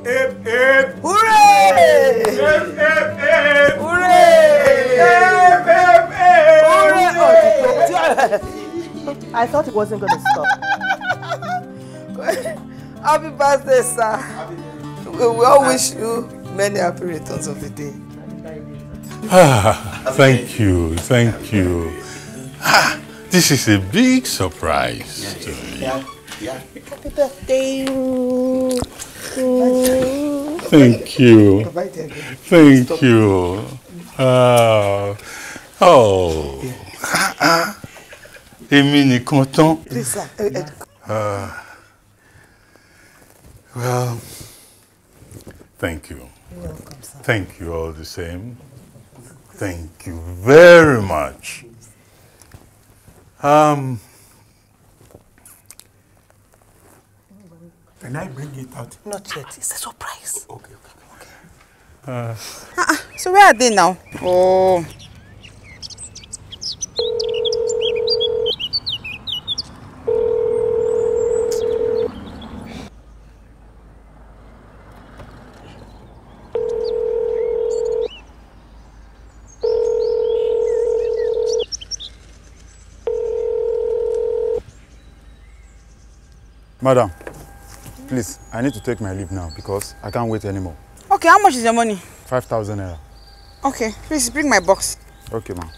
Hooray! Hooray! I thought it wasn't going to stop. Happy birthday, sir. We all wish you many happy returns of the day. Thank you. This is a big surprise to me. Happy birthday. Thank you. Thank you. Èmi nìkan tán. Please, sir. Well, thank you. You're welcome, sir. Thank you all the same. Thank you very much. Can I bring it out? Not yet. It's a surprise. Okay. So where are they now? Oh. Madam, please, I need to take my leave now because I can't wait anymore. Okay, how much is your money? 5,000 naira. Okay, please bring my box. Okay, ma'am.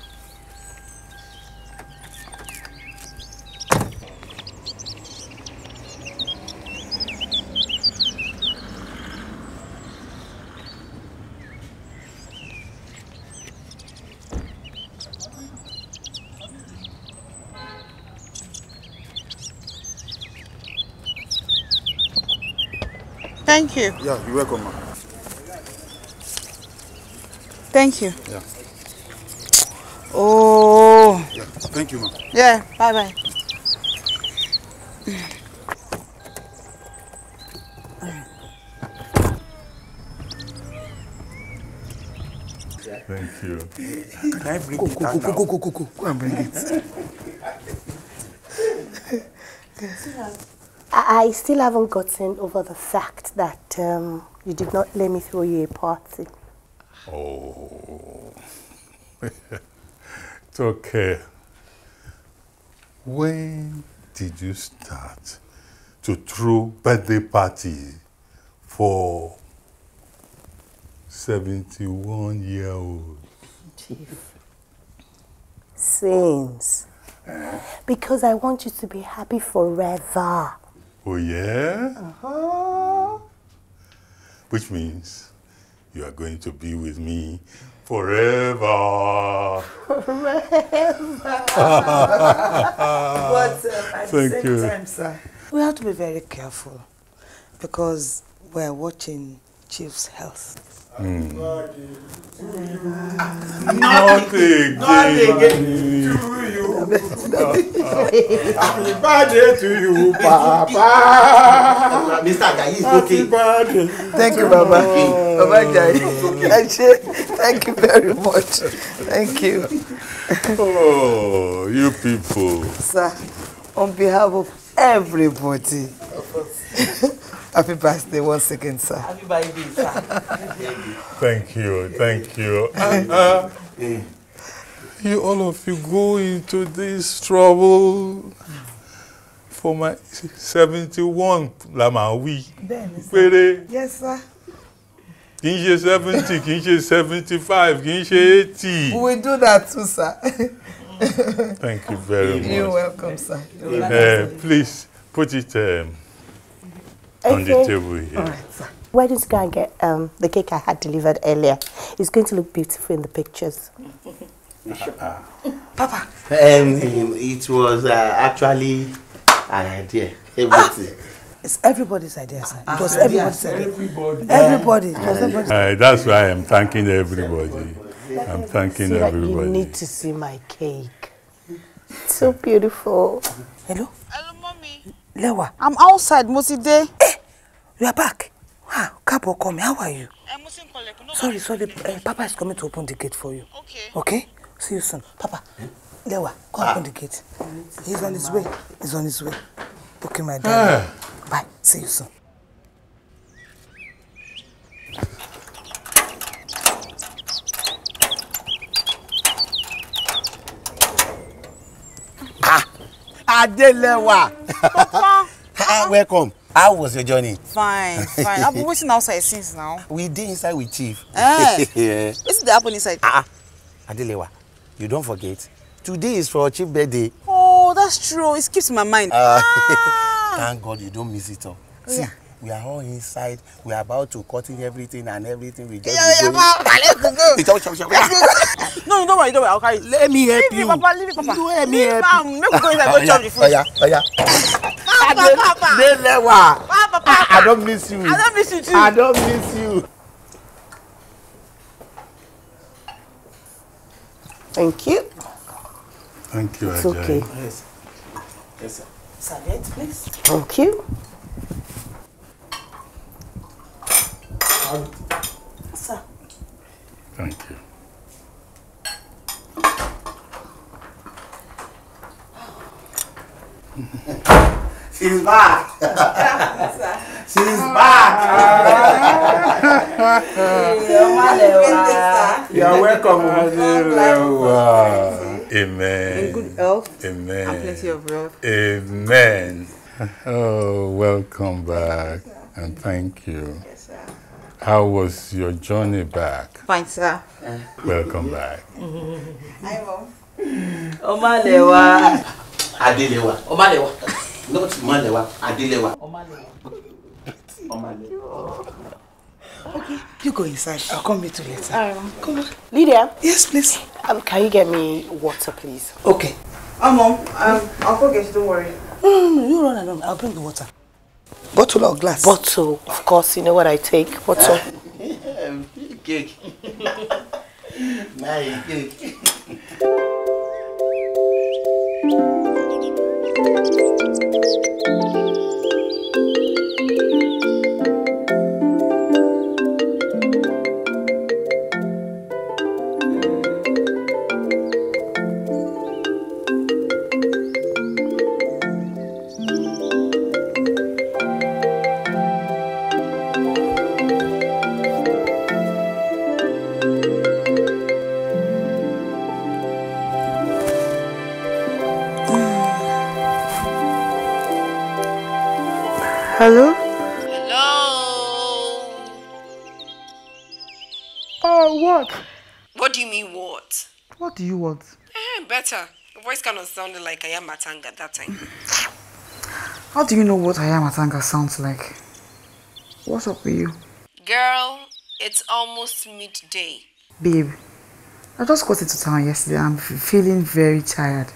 Thank you. Yeah, you're welcome, ma'am. Thank you. Yeah. Oh. Yeah. Thank you, ma'am. Yeah, bye-bye. Thank you. Can I bring it out now? Go and bring it. I still haven't gotten over the fact that you did not let me throw you a party. Oh. It's okay. When did you start to throw birthday parties for 71-year-old? Chief. Since. Because I want you to be happy forever. Oh, yeah? Uh-huh. Which means you are going to be with me forever. Forever. But at the same time, sir, we have to be very careful because we're watching Chief's health. Not again. To you. Happy birthday to you, Papa. Mr. Ajayi is Happy okay. birthday. Thank you, Baba. Baba Ajayi. Thank you very much. Thank you. Oh, you people. Sir, on behalf of everybody, happy birthday once again, sir. Happy birthday, sir. Thank you. You all of you go into this trouble for my 71 Lamawi. Yes, sir. Kì í ṣe 70, kì í ṣe 75, kì í ṣe 80. We will do that too, sir. Thank you very much. You're welcome, sir. Please put it on the table here. All right, sir. Why don't you go and get the cake I had delivered earlier? It's going to look beautiful in the pictures. Papa. It was actually an idea. Everything. It's everybody's idea, sir. It was everybody's idea. Everybody. It was everybody's. That's why I'm thanking everybody. I'm thanking everybody. You need to see my cake. It's so beautiful. Hello? Hello, Mommy. Lewa. I'm outside, Moside. Hey, you are back. Wow, Capo, come. How are you? Sorry. Papa is coming to open the gate for you. Okay. Okay? See you soon. Papa, Lewa, go open the gate. He's on his way. He's on his way. Okay, my darling. Bye. See you soon. Adelewa. Papa. Welcome. How was your journey? Fine. I've been waiting outside since now. We did inside with Chief. Yeah. What's the happen inside? Adelewa, you don't forget. Today is for Chief birthday. Oh, that's true. It keeps in my mind. Thank God you don't miss it all. See, we are all inside. We are about to cut in everything and everything. We just Let's go. No, don't worry. I'll carry it. Let me help you. Leave it, Papa. Let me help you. Make me go inside. Go chop the food. Papa. Adelewa. Papa. I don't miss you. I don't miss you too. I don't miss you. Thank you. Thank you, It's Ajay. okay. Yes. Yes, sir. Serviette, please. Thank you. Sir. Thank you. She's back. She's back. You are welcome. Amen. In good health. Amen. And plenty of wealth. Amen. Oh, welcome back and thank you. Yes, sir. How was your journey back? Fine, sir. Welcome back. Hi, Mom. Omalewa. Adelewa. Omalewa. Not Malewa. Adelewa. Okay, you go inside. I'll come meet you later. Come on. Lydia. Yes, please. Can you get me water, please? Okay. Mom, I'll forget you, don't worry. No, you run along. I'll bring the water. Bottle or glass? Bottle, of course. You know what I take. Bottle. Cake. My cake. Hello? Hello. Oh, what? What do you mean what? What do you want? Better. Your voice kind of sounded like Ayo Adesanya at that time. How do you know what Ayo Adesanya sounds like? What's up with you? Girl, it's almost midday. Babe, I just got into town yesterday. I'm feeling very tired.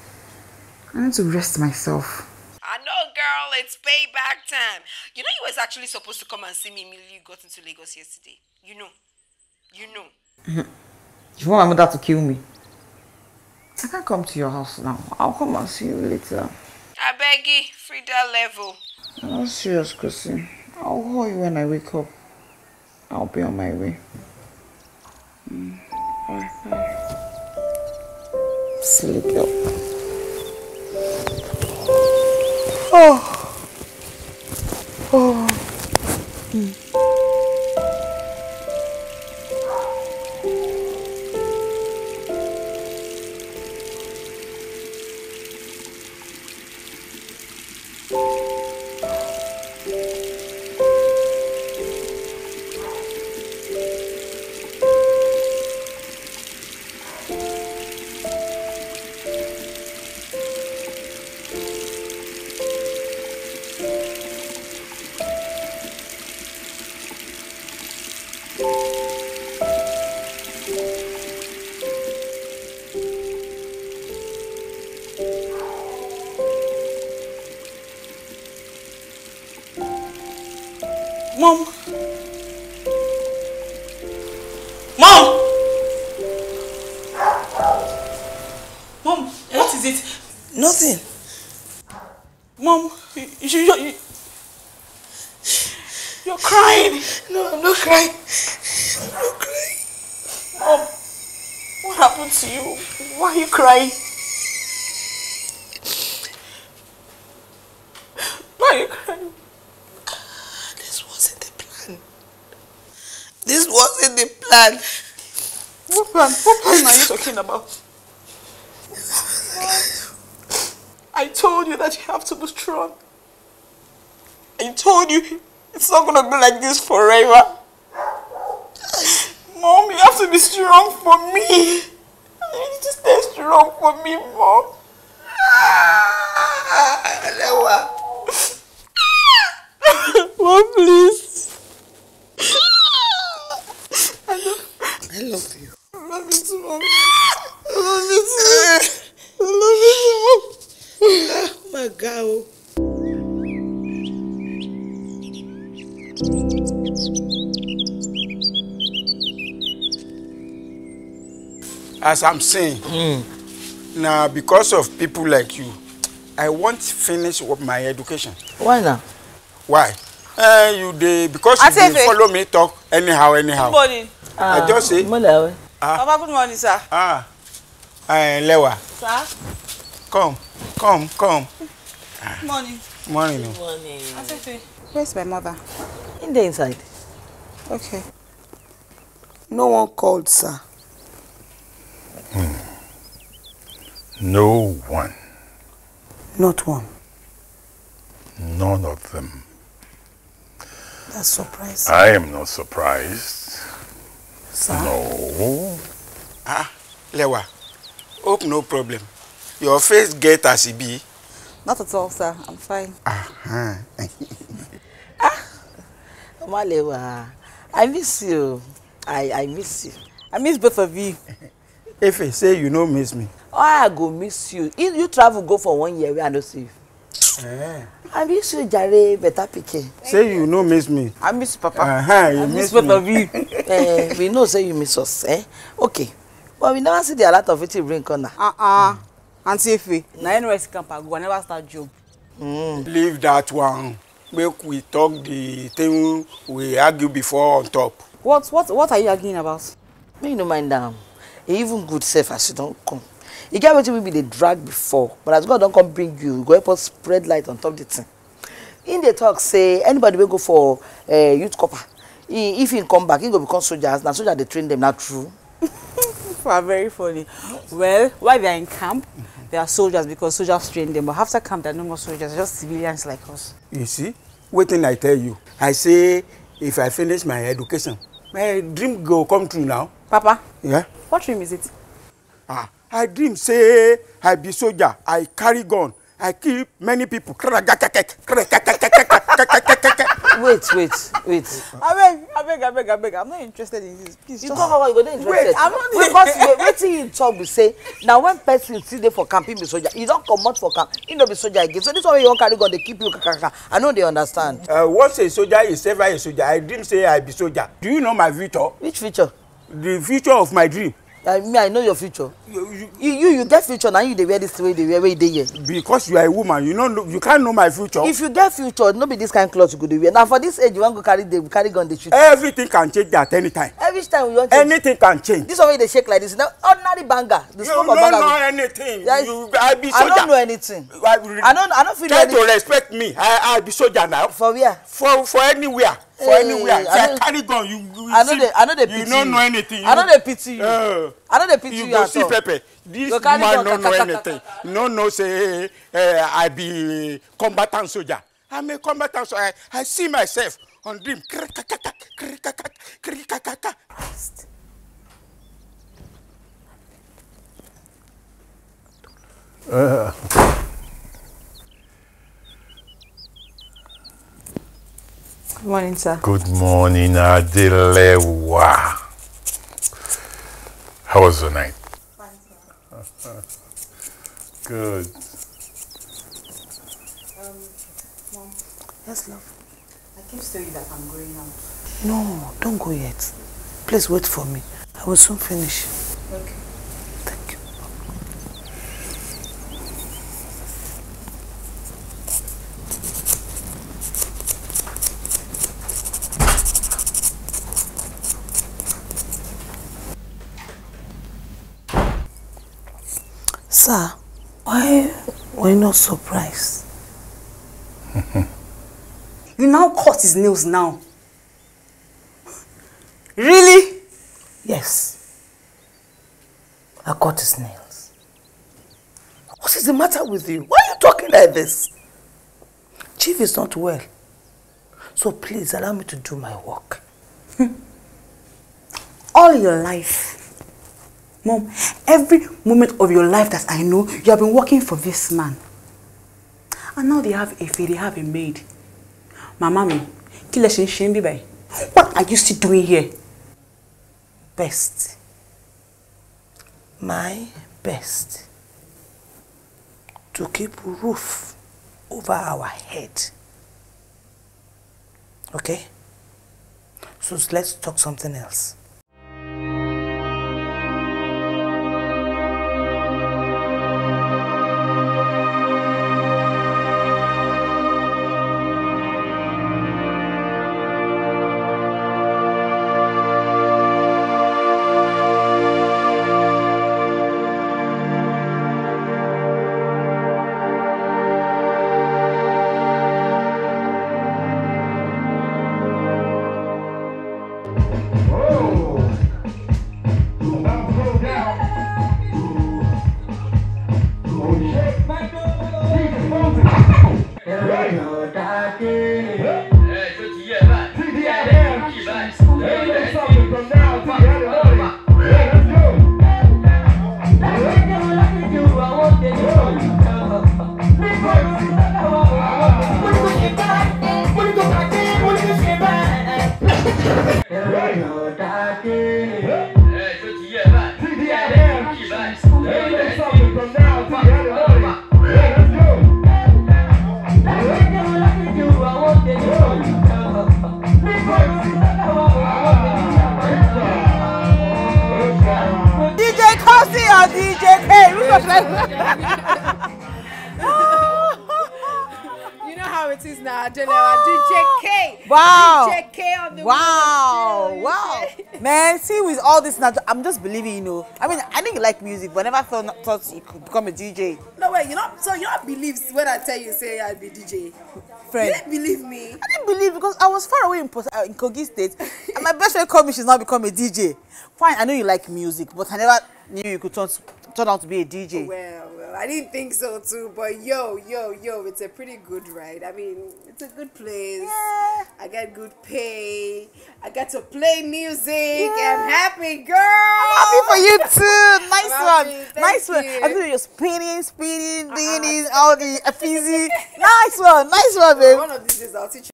I need to rest myself. I know, girl, it's payback time. You know you was actually supposed to come and see me immediately you got into Lagos yesterday. You know. You want my mother to kill me? I can't come to your house now. I'll come and see you later. I beg you, Frida level. I'm not serious, Chrissy. I'll call you when I wake up. I'll be on my way. Bye. Sleep up. Oh. Mom! Mom, what is it? Nothing. Mom, you're crying. No, I'm not crying. I'm not crying. Mom, what happened to you? Why are you crying? Why are you crying? This wasn't the plan. This wasn't the plan. What plan? What plan are you talking about? I told you that you have to be strong. I told you it's not gonna be like this forever. Mom, you have to be strong for me. You need to stay strong for me, Mom. Mom, please. I love you. I love you too, Mom. I love you too. I love you too, Mom. Oh my God. As I'm saying, now because of people like you, I won't finish with my education. Why now? Why? Because you dey follow me talk anyhow. Good morning. I just say. Papa, good morning, sir. Lewa. Sir? Come. Good morning. Morning. Good morning. Where's my mother? In the inside. Okay. No one called, sir. No one. Not one. None of them. That's surprising. I am not surprised. Sir? No. Lewa. Hope no problem. Your face get as it be. Not at all, sir. I'm fine. Malewa, I miss you. I miss you. I miss both of you. If I say you no miss me. Oh, I go miss you. If you travel, go for 1 year, we are not safe. I miss you, Jare, better pikin. Say you no miss me. I miss you, Papa. I miss both of you. We know say you miss us, eh? Okay. But we never see the lot of it you bring corner. Auntie Ife, na NYSC camp I go, I never start job. Leave that one. Make we talk the thing we argue before on top. What are you arguing about? Me no mind down. Even good self as you don't come. You get what we be the drag before, but as God don't come bring you, go help us spread light on top the thing. In the talk say anybody will go for youth copper. If he come back, he go become soldiers. Now soldiers they train them, not true. You are very funny. Well, while they are in camp, they are soldiers because soldiers train them. But after camp, they are no more soldiers, they're just civilians like us. You see? Wait till I tell you. I say if I finish my education, my dream go come true now. Papa? Yeah? What dream is it? I dream say I be soldier, I carry gun, I kill many people. Wait. I beg. I'm not interested in this. Please, You talk about you go dey interested. Wait, I'm not because wetin you talk be say now when person still dey for camp, he be soldier. You don't come out for camp, he no be soldier again. So this one you wan carry gun, they keep you kakaka. I know they understand. Once a soldier is ever a soldier, I dream say I be soldier. Do you know my future? Which future? The future of my dream. I know your future. You get future now. You dey wear this way, they wear where they here. Because you are a woman, you can't know my future. If you get future, no be this kind of clothes you go dey wear. Now for this age, you want go carry gun, they shoot. Everything can change at any time. Every time you want. Anything can change. This one they shake like this. Now ordinary banger. The smoke of You don't banger. know anything. Yes. I be soldier. I don't know anything. I don't feel try anything. to respect me. I be soldier now. For where? For anywhere. For anywhere. If I carry gun, you don't know anything. I know they pity you. I know they pity you. You go see Pepe. This woman don't know anything. No say I be combatant soldier. I'm a combatant soldier. I see myself on dream. Good morning, sir. Good morning, Adelewa. How was the night? Fine, sir. Good. Mom. Yes, love. I keep saying that I'm going out. No, don't go yet. Please wait for me. I will soon finish. Okay. Thank you. Sir, why were you not surprised? You now cut his nails now. Really? Yes. I cut his nails. What is the matter with you? Why are you talking like this? Chief is not well. So please allow me to do my work. All your life, Mom, every moment of your life that I know, you have been working for this man. And now they have a fee, they have a maid. Mama, what are you still doing here? Best. My best. To keep roof over our head. Okay? So let's talk something else. You know how it is now, DJ K. Wow. DJ K on the Wow. Man, see with all this now, I'm just believing, you know. I mean, I know you like music, but never thought you could become a DJ. No way, you don't believe when I tell you say I'll be DJ. Friend. You didn't believe me. I didn't believe because I was far away in Kogi State, and my best friend told me she's now become a DJ. Fine, I know you like music, but I never knew you could turn out to be a DJ. Well, I didn't think so too, but yo, it's a pretty good ride. I mean, it's a good place. Yeah. I get good pay. I get to play music. Yeah. I'm happy, girl. I'm happy for you too. Nice one. You. I think you're spinning, doing this, all the fizzy. Nice one, babe. One of these days I'll teach you.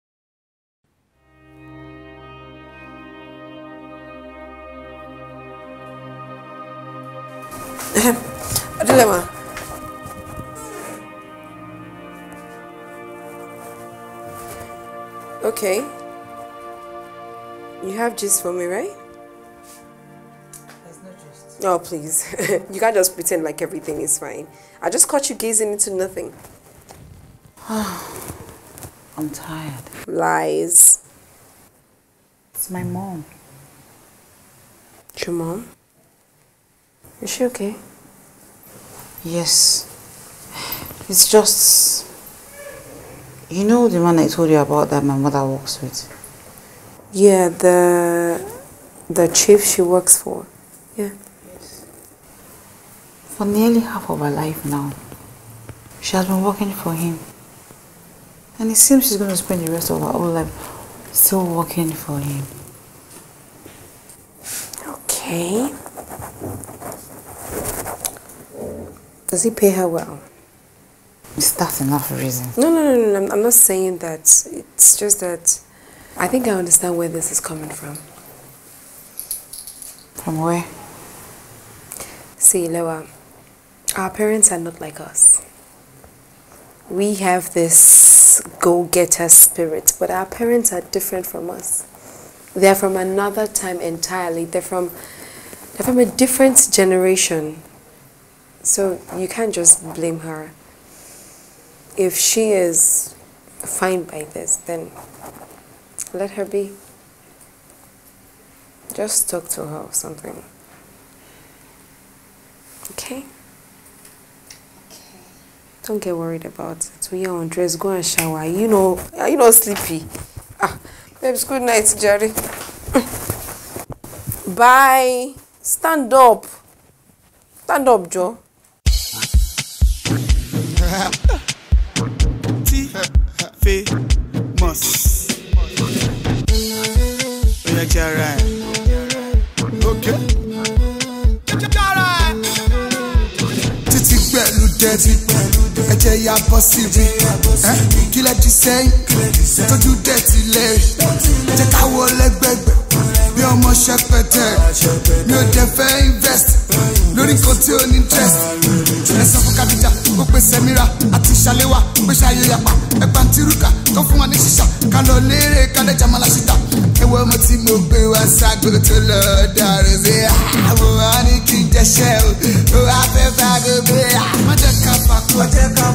Adulema. Okay. You have gist for me, right? There's no gist. Oh, please. You can't just pretend like everything is fine. I just caught you gazing into nothing. I'm tired. Lies. It's my mom. Your mom? Is she okay? Yes. It's just... You know the man I told you about that my mother works with? Yeah, the chief she works for. Yeah. Yes. For nearly half of her life now, she has been working for him. And it seems she's going to spend the rest of her whole life still working for him. Okay. Does he pay her well? Is that enough reason? No. I'm not saying that. It's just that I think I understand where this is coming from. From where? See, Lewa, our parents are not like us. We have this go-getter spirit, but our parents are different from us. They're from another time entirely. They're from a different generation. So you can't just blame her. If she is fine by this, then let her be. Just talk to her or something. Okay? Don't get worried about it. When you're undressed, go and shower. Are you not sleepy? Babes, good night, Jerry. Bye. Stand up. Stand up, Joe. Okay. Títí pẹ̀lú dẹ́tí, ẹ̀jẹ̀ ya bọ́ síbi. Kílẹ̀ di sẹ́yìn, tójú dẹ́tí lẹ́yìn. Jẹ́ ká wọlé gbẹ̀gbẹ̀, bí ọmọ ṣẹpẹtẹ. Mi ò dẹ̀ fẹ́ invest, lórí nǹkan tí ó ní interest. Ẹ sọ fún Kadija, ó pe Sẹ́mírà àti Ṣàléwà, pé ṣayé yapa. Ẹ̀gbọ́n Tírúkà, tó fún wa ní ṣíṣà. Ká lọ lérè, ká lè jamala síta. Ẹ̀wọ̀ ọmọ tí mo gbé wá ságbó tó lọ dàrú sí. Àwọn wa ní kí n jẹ́ṣẹ́ o, ó wá fẹ́ fagbó gbé. Má jẹ́ ká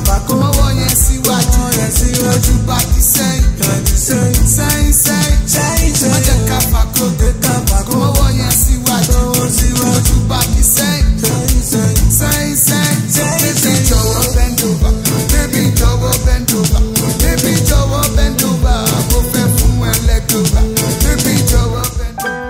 fàkó, mọ́wọ́ yẹn síwájú. Ojú bá ti sẹ́yìn. Má jẹ́ ká fàkó, mọ́wọ́ yẹn síwájú. Ojú bá ti sẹ́yìn. Baby jọ̀wọ́ bend over, baby jọ̀wọ́ bend over, baby jọ̀wọ́ bend over. Mo fẹ́ fún ẹ lẹ́gbẹ̀ẹ́, baby jọ̀wọ́ bend over.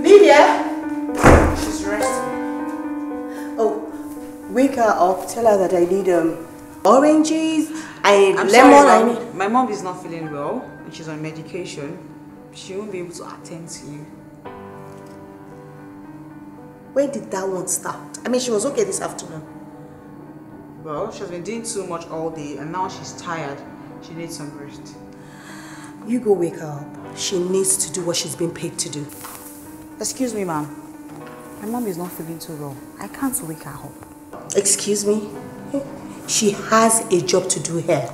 Lydia? She's resting. Oh, wake her up. Tell her that I need oranges, I need I'm lemon. sorry, my mom is not feeling well and she's on medication. She won't be able to attend to you. When did that one start? I mean, she was okay this afternoon. Well, she's been doing too much all day and now she's tired. She needs some rest. You go wake her up. She needs to do what she's been paid to do. Excuse me, ma'am. My mom is not feeling too well. I can't wake her up. Excuse me? She has a job to do here.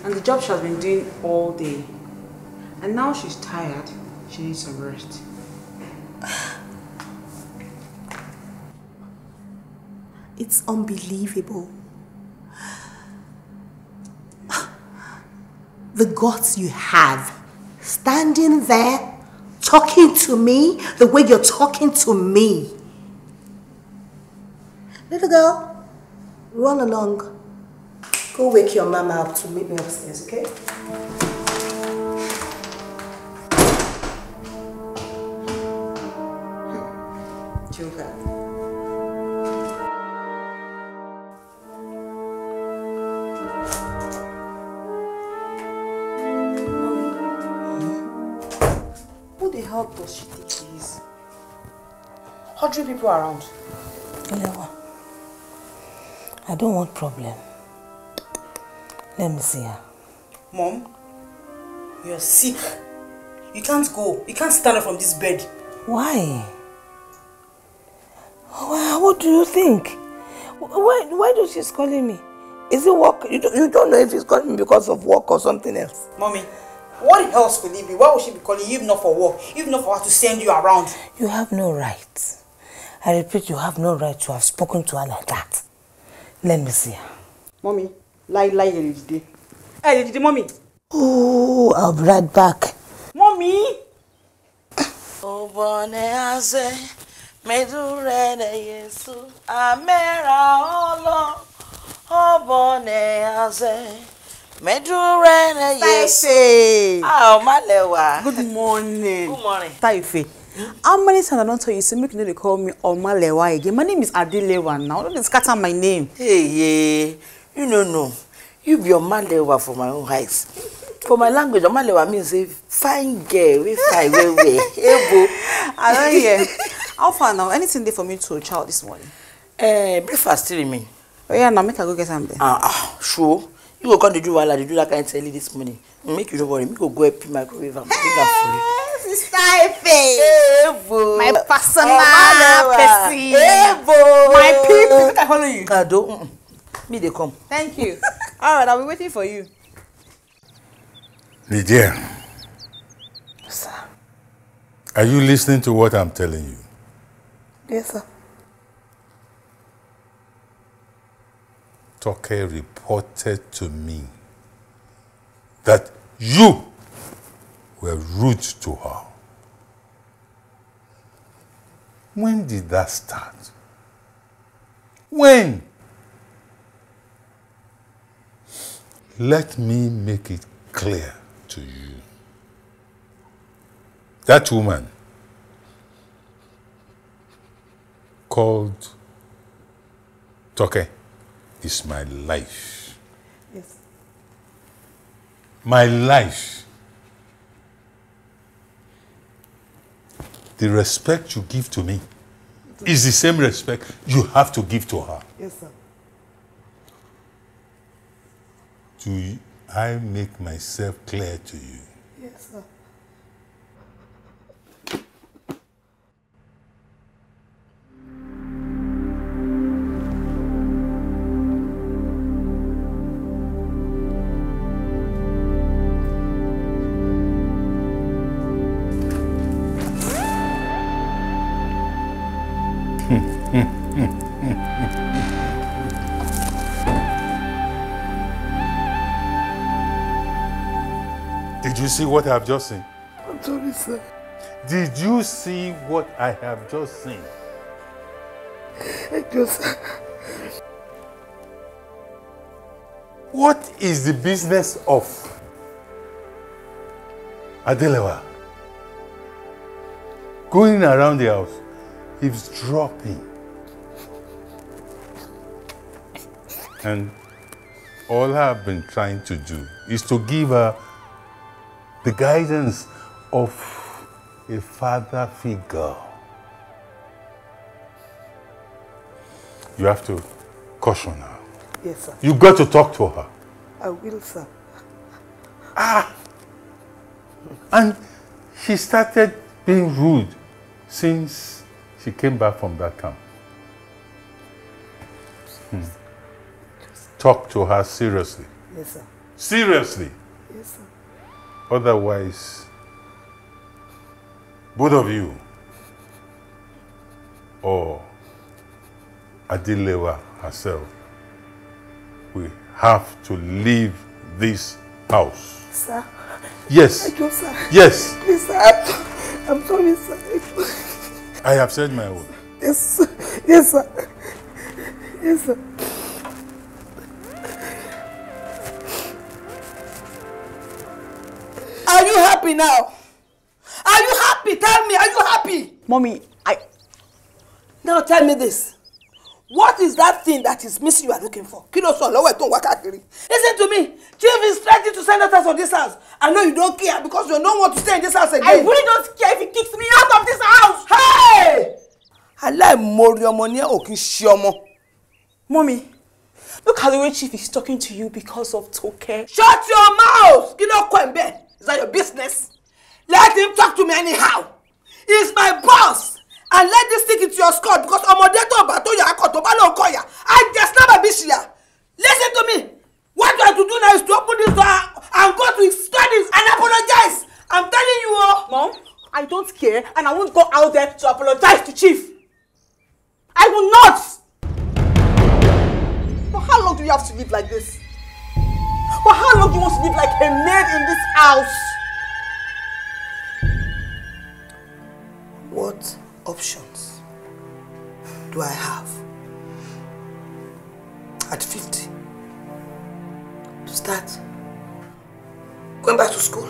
And the job she has been doing all day. And now she's tired. She needs some rest. It's unbelievable. The guts you have, standing there, talking to me the way you're talking to me. Little girl, run along. Go wake your mama up to meet me upstairs, okay? Joker. How does she think she is? 100 people around. Lewa, I don't want problem. Let me see her. Mom, you're sick. You can't go. You can't stand up from this bed. Why? What do you think? Why does she's calling me? Is it work? You don't know if she's calling me because of work or something else. Mommy, what else will it be? Why would she be calling you if not for work? If not for her to send you around? You have no right. I repeat, you have no right to have spoken to her like that. Let me see her. Mommy, lie, Lady. Hey, Lady, Mommy. Oh, I'll be right back. Mommy! Good morning. Good morning. Taife. How many times I don't tell you, so make you know they call me Omalewa again. My name is Adelewa now. Don't scatter my name. Hey, you know. You be Omalewa for my own eyes. For my language, Omalewa means a fine girl. We fine, we. I don't hear. How far now? Anything there for me to chow this morning? Breakfast still remain. Oh yeah, now make I go get something. Sure. You go come to do while I do that kind of tell you this morning. Make you don't worry. Me go help you microwave and bring her food. Sister Ife. My personal person. My people. Look, I follow you. Don't. Me they come. Thank you. All right, I'll be waiting for you. Lydia. Sir. Are you listening to what I'm telling you? Yes, sir. Toke reported to me that you were rude to her. When did that start? When? Let me make it clear to you. That woman called Toke is my life. Yes. My life. The respect you give to me is the same respect you have to give to her. Yes, sir. Do I make myself clear to you? Yes, sir. Did you see what I have just seen? I'm sorry, sir. Did you see what I have just seen? Thank you, sir. What is the business of Adelewa going around the house, eavesdropping? And all I've been trying to do is to give her the guidance of a father figure. You have to caution her. Yes, sir. You got to talk to her. I will, sir. And she started being rude since she came back from that camp. Talk to her seriously. Yes, sir. Seriously. Yes, sir. Otherwise, both of you or Adelewa herself will have to leave this house. Sir? Yes. Thank you, sir. Yes. Please, sir. I'm sorry, sir. I have said my word. Yes, sir. Yes, sir. Yes, sir. Are you happy now? Are you happy? Tell me, are you happy? Mommy, Now tell me this. What is that thing that is missing you are looking for? Listen to me. Chief is threatening to send us out of this house. I know you don't care because you don't want to stay in this house again. I really don't care if he kicks me out of this house. Hey! I like more your money or Mommy, look at the way Chief is talking to you because of Toke. Shut your mouth! Is that your business? Let him talk to me anyhow. He's my boss. And let this stick into your skull because I just never be here. Listen to me. What you have to do now is to open this door and go to his studies and apologize. I'm telling you all. Mom, I don't care and I won't go out there to apologize to Chief. I will not. For how long do you have to live like this? For how long do you want to live like a maid in this house? What options do I have at 50 to start going back to school,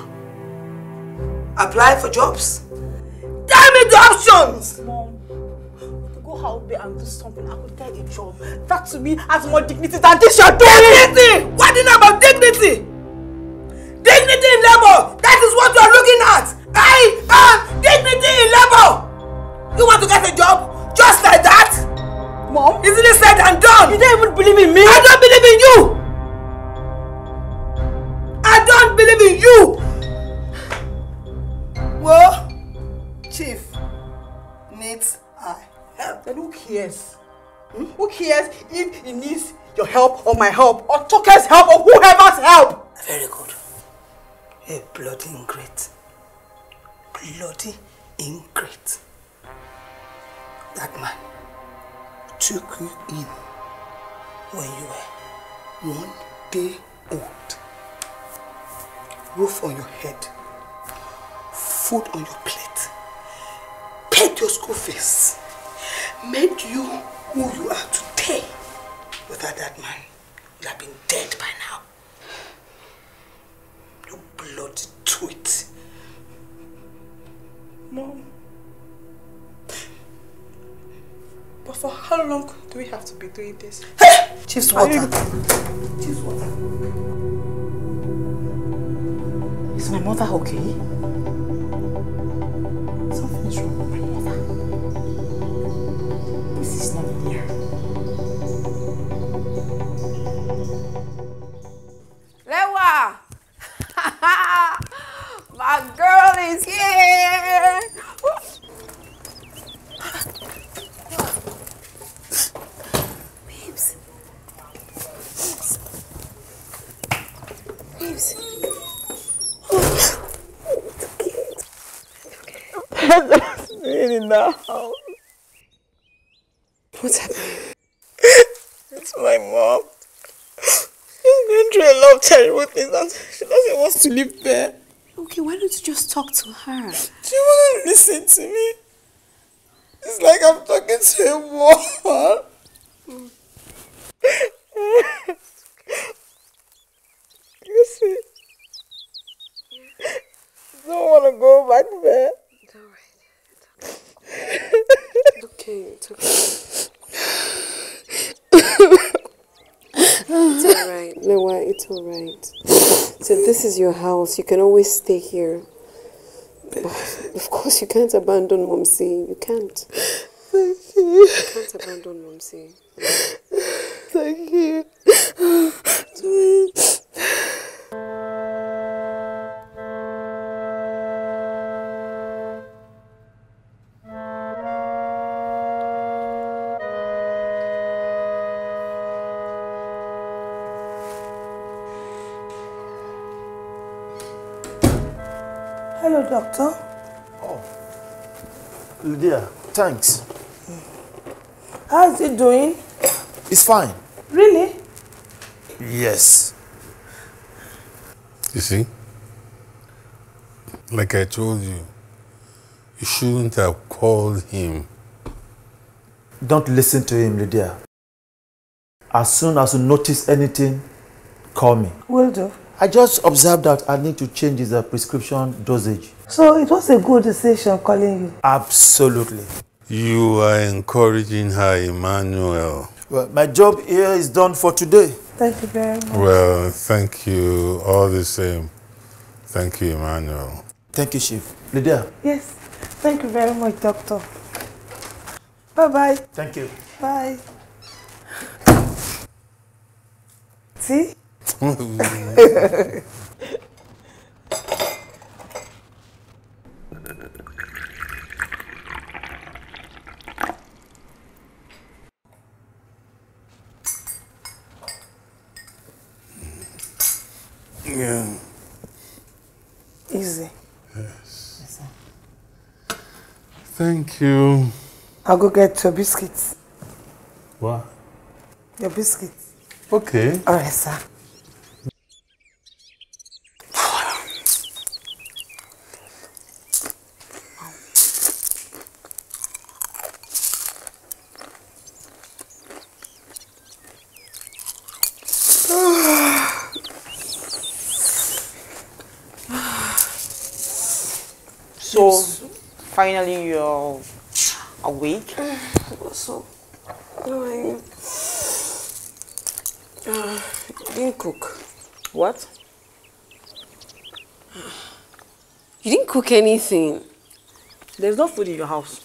apply for jobs? Tell me the options. Mom, to go out there and do something, I could get a job. That to me has more dignity than this you're doing. Dignity? What do you know about dignity? Dignity in labor. That is what you're looking at. I am dignity in labor. You want to get a job just like that? Mom? Easily said and done. You don't even believe in me? I don't believe in you. I don't believe in you. Well, Chief needs our help. Then who cares? Who cares if he needs your help or my help or Toke's help or whoever's help? Very good. A bloody ingrate. Bloody ingrate. That man took you in when you were 1 day old. Roof on your head, food on your plate, paid your school fees, made you who you are today. Without that man, you'd have been dead by now. You bloody twit. For how long do we have to be doing this? Hey! Chief's water. Chief's water. Is my mother okay? Something is wrong with my mother. This is not here. Lewa! My girl is here! Babes. Babes. It's okay. It's okay. In the house. What's happening? It's my mom. She's going through a lot of terrible things and she doesn't want to live there. Okay, why don't you just talk to her? She won't listen to me. It's like I'm talking to a wall. You see? I don't want to go back there. It's alright. It's okay. It's okay. It's alright, Lewa, it's alright. So this is your house, you can always stay here. But of course you can't abandon Momsi, you can't. Thank you. You can't abandon Momsi. Thank you. Hello, doctor. Oh, Lydia, thanks. How is he doing? It's fine. Really? Yes. You see? Like I told you, you shouldn't have called him. Don't listen to him, Lydia. As soon as you notice anything, call me. Will do. I just observed that I need to change his prescription dosage. So it was a good decision calling you? Absolutely. You are encouraging her, Emmanuel. Well, my job here is done for today. Thank you very much. Well, thank you all the same. Thank you, Emmanuel. Thank you, Chief. Lydia. Yes. Thank you very much, doctor. Bye-bye. Thank you. Bye. See? Yeah. Easy. Yes. Thank you. I'll go get your biscuits. What? Your biscuits. Okay. All right, sir. So, finally you're awake? So, no, I didn't cook. What? You didn't cook anything. There's no food in your house.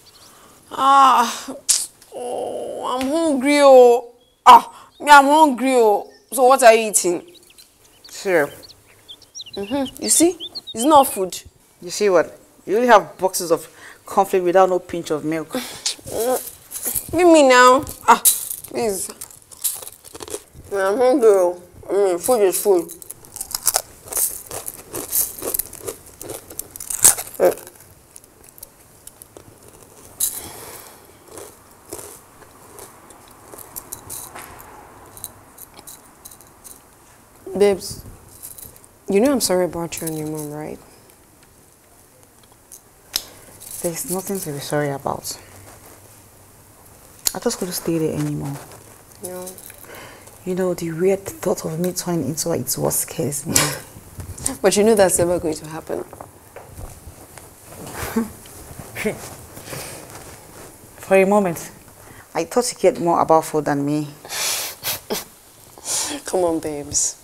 Oh, I'm hungry. I'm hungry. So what are you eating? Sure. You see? It's not food. You see what? You only have boxes of cornflakes without no pinch of milk. Give me now. Please. I'm hungry. Food is food. Babes, you know I'm sorry about you and your mom, right? There's nothing to be sorry about. I just couldn't stay there anymore. No. You know, the weird thought of me turning into it was scares me. But you know that's never going to happen. For a moment, I thought you cared more about food than me. Come on, babes.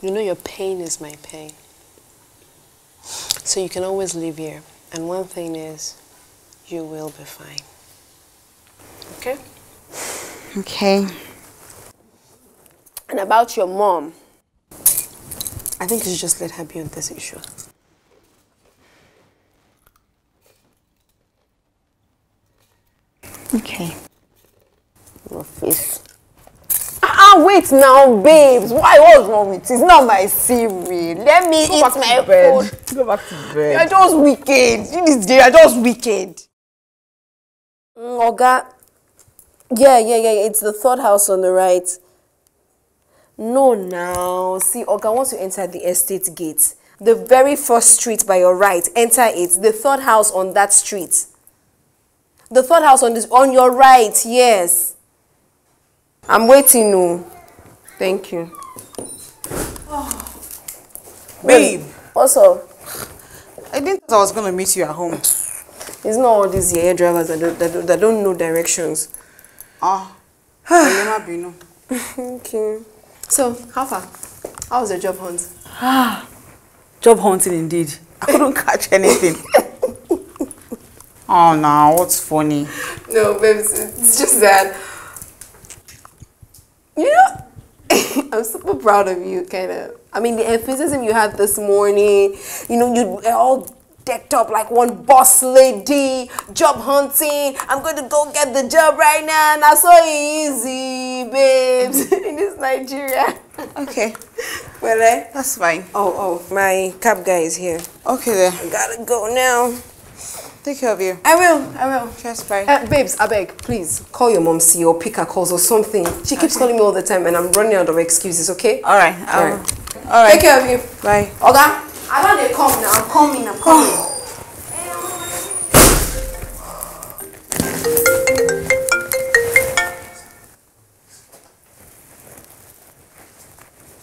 You know your pain is my pain. So you can always live here. And one thing is, you will be fine. Okay? Okay. And about your mom, I think you should just let her be on this issue. Okay. Your face. Wait now, babes. What's wrong with it? It's not my cereal. Let me eat my food. Go back to bed. You're just wicked. In this day, you're just wicked. Oga. Yeah. It's the third house on the right. No, now. See, Oga, once you enter the estate gate, the very first street by your right, enter it. The third house on that street. The third house on your right, yes. I'm waiting, no. Thank you. Oh. Babe. What's up? I didn't think I was going to meet you at home. It's not all these hair drivers that don't know directions. Okay. So, how far? How was your job hunt? Job hunting indeed. I couldn't catch anything. Oh, no, what's funny? No, babes, it's just that, you know, I'm super proud of you, kind of. I mean, the enthusiasm you had this morning, you know, you were all decked up like one boss lady, job hunting, I'm going to go get the job right now, and I so easy, babes, in this Nigeria. Okay. Well, that's fine. Oh, my cab guy is here. Okay then. I gotta go now. Take care of you. I will. Just bye. Babes, I beg, please, call your mom, see, or pick her calls or something. She keeps calling me all the time and I'm running out of excuses, okay? All right. All right. Take care of you. Bye. Oga, I know they come now. I'm coming.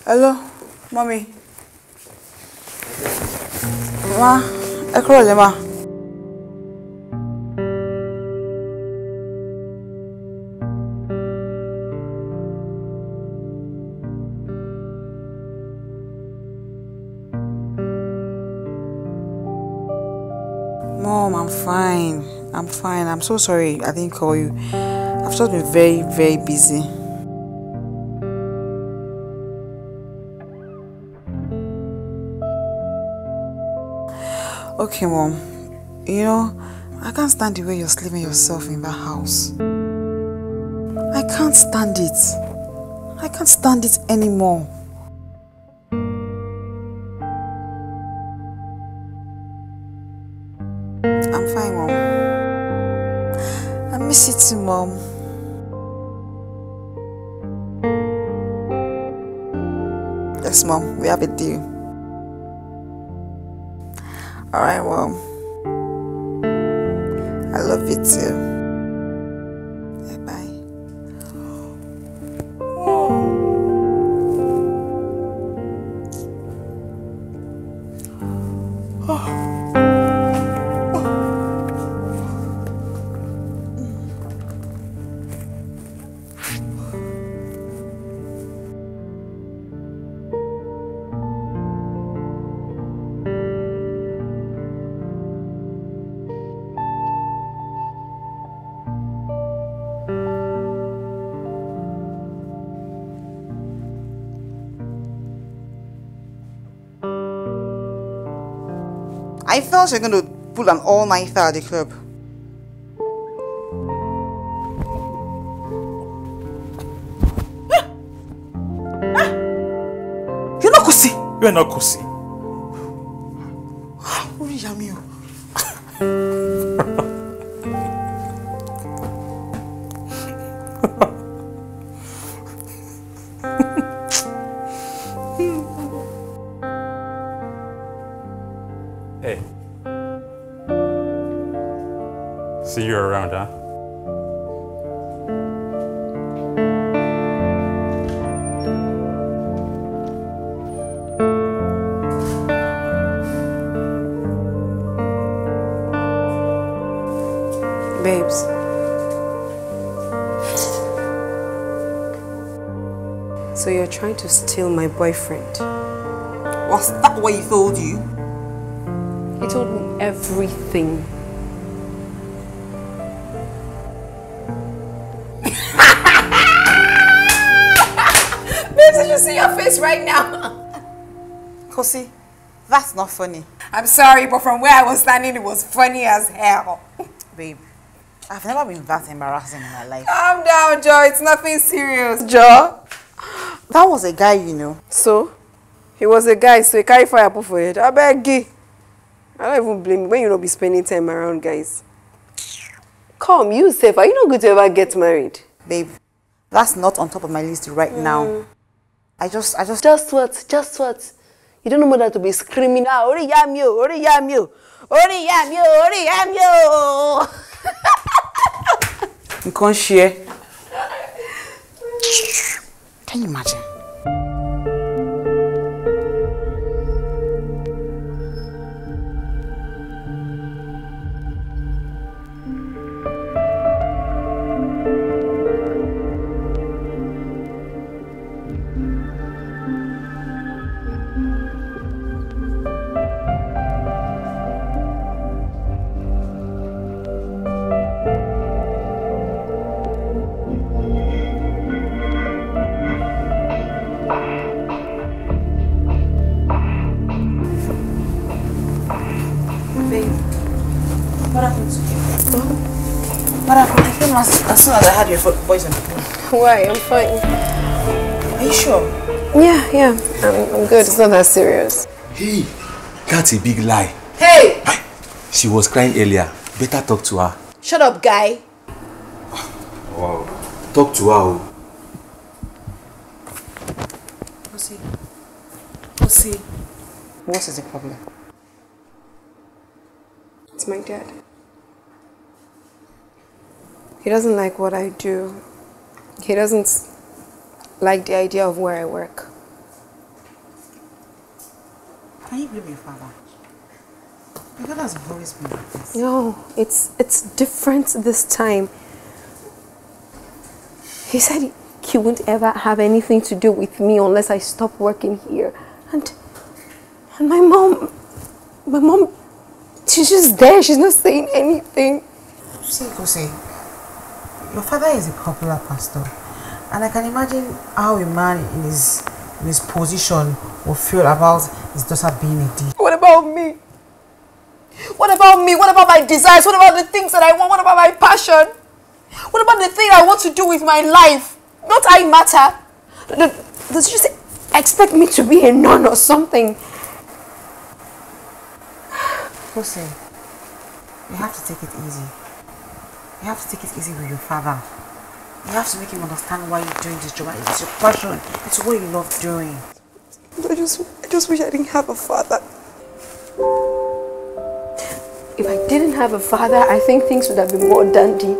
Hello, mommy. Ma, ẹ kúrọ̀lẹ́ ma. Mom, I'm fine. I'm so sorry I didn't call you. I've just been very, very busy. Okay, Mom. You know, I can't stand the way you're sleeping yourself in that house. I can't stand it. I can't stand it anymore. I'm fine, Mom. I miss you too, Mom. Yes, Mom, we have a deal. Alright, Mom. I love you too. Bye. I felt you're going to pull an all-nighter at the club. You're not Kusi. You're not Kusi. Hey. See you around, huh? Babes, So you're trying to steal my boyfriend? Was that what he told you? He told me everything. Babe, did you see your face right now? Kosi, that's not funny. I'm sorry, but from where I was standing, it was funny as hell. Babe, I've never been that embarrassing in my life. Calm down, Joe. It's nothing serious. Joe? That was a guy, you know. So? He was a guy, so he carried fire up for it. I beg you. I don't even blame you when you don't be spending time around guys. Come, you safe. Are you not going to ever get married? Babe, that's not on top of my list right now. I just... Just what? Just what? You don't know more than to be screaming out, Ori Yamio, Ori Yamio, Ori Yamio, Ori Yamio. You can't share. Can you imagine? As soon as I had your voice on the phone. Why? I'm fine. Are you sure? Yeah. I'm good. It's not that serious. Hey, that's a big lie. Hey! She was crying earlier. Better talk to her. Shut up, guy. Wow. Talk to her. Pussy. What is the problem? It's my dad. He doesn't like what I do. He doesn't like the idea of where I work. Can you blame your father? Your father has always been like this. No, it's different this time. He said he won't ever have anything to do with me unless I stop working here. And my mom, she's just there. She's not saying anything. See, your father is a popular pastor, and I can imagine how a man in his position will feel about his daughter being a D. What about me? What about me? What about my desires? What about the things that I want? What about my passion? What about the thing I want to do with my life? Don't I matter? Does she just expect me to be a nun or something? Jose, you have to take it easy. You have to take it easy with your father. You have to make him understand why you're doing this job. It's your passion. It's what you love doing. I just wish I didn't have a father. If I didn't have a father, I think things would have been more dandy.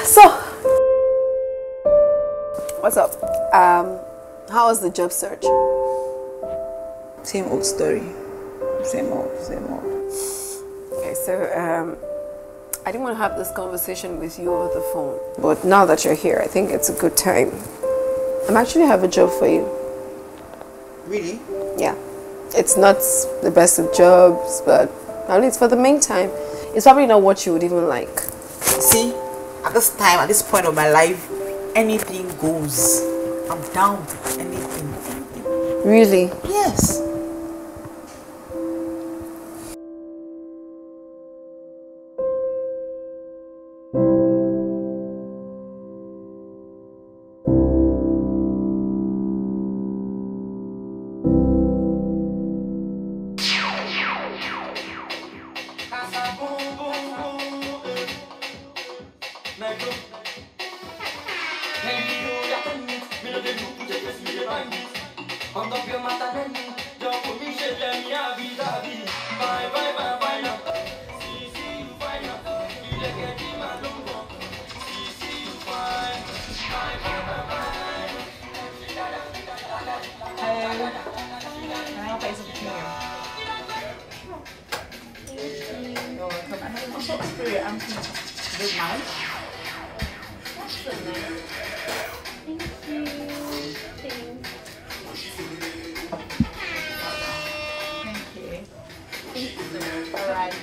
So, what's up? How was the job search? Same old story. Same old. Okay, so I didn't want to have this conversation with you over the phone. But now that you're here, I think it's a good time. I actually have a job for you. Really? Yeah. It's not the best of jobs, but at least for the meantime, it's probably not what you would even like. See, at this time, at this point of my life, anything goes. I'm down with anything. Really? Yes. Sorry, I'm good. Mine? What's the name? Thank you. Alright.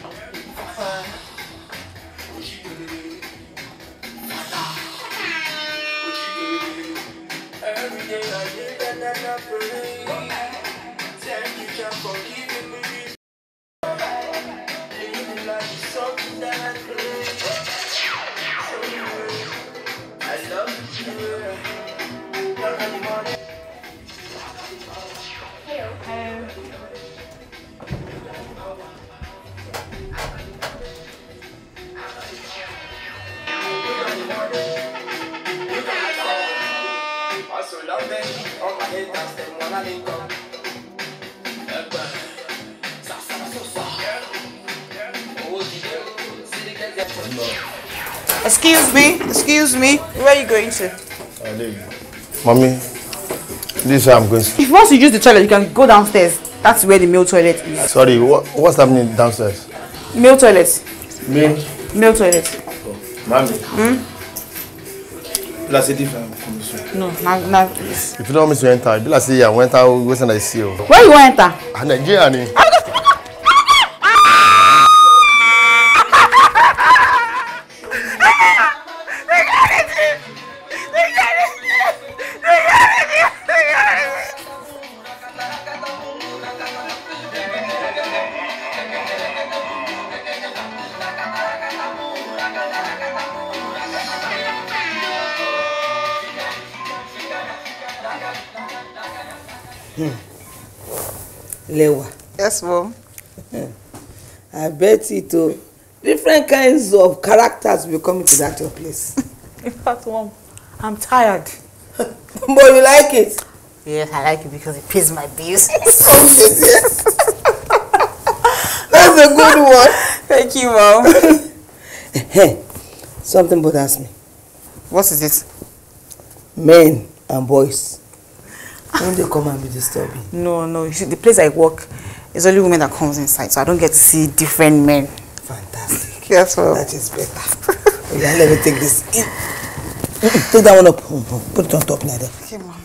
Every day I live and I pray. Thank you for giving me this. Living life is something that I crave. I love you. Hello. Excuse me. Where are you going to? Mommy, this is where I'm going to. If you want to use the toilet, you can go downstairs. That's where the male toilet is. Sorry, what's happening downstairs? Male toilet. Male toilet. Oh, mommy. Let's say different from this one. No, not. If you don't want me to enter, let's say I went out, where's I see you? Where you want to enter? Nigeria. Lewa. Yes, Mom. I bet it too. Different kinds of characters will come into that your place. In fact, Mom, I'm tired. But you like it? Yes, I like it because it pays my bills. That's a good one. Thank you, Mom. Hey, something bothers me. What is it? Men and boys. When they come and be disturbing. No. You see, the place I work is only women that comes inside, so I don't get to see different men. Fantastic. Yes, Mom. That is better. Yeah, let me take this. Take that one up. Put it on top like that. Okay, Mom.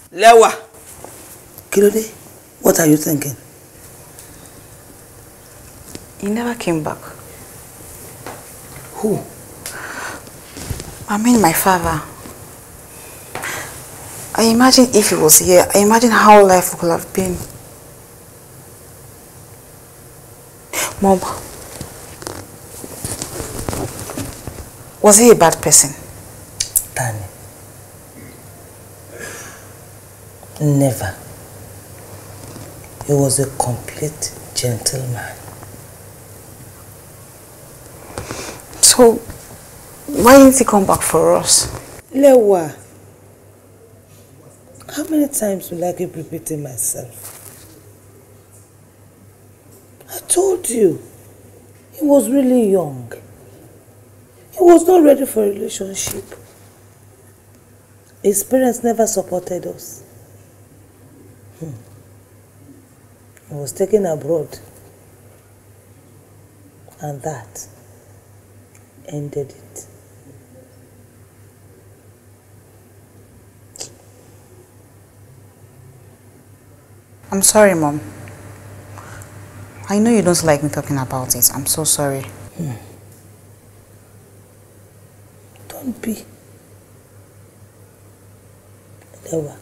Lewa. Kilode, what are you thinking? He never came back. Who? I mean my father. I imagine if he was here, I imagine how life would have been. Mom, was he a bad person? Tani. Never. He was a complete gentleman. So, why didn't he come back for us? Lewa, how many times will I keep repeating myself? I told you, he was really young. He was not ready for a relationship. His parents never supported us. He was taken abroad, and that ended it. I'm sorry, Mom. I know you don't like me talking about it. I'm so sorry. Don't be. Lewa,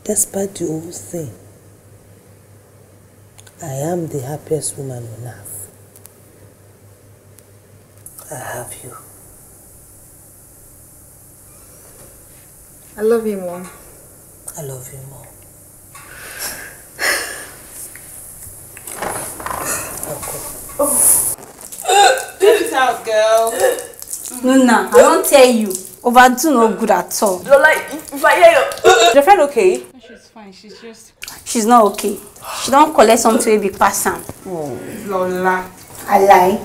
despite the whole thing, I am the happiest woman on earth. I have you. I love you, Mom. I love you more. Get it out, girl. Nuna, I don't tell you. Overdo no good at all. Lola, if I hear you... Is your friend okay? She's fine. fine. She's just... She's not okay. She don't collect something to be passing. Oh, Lola. I lie.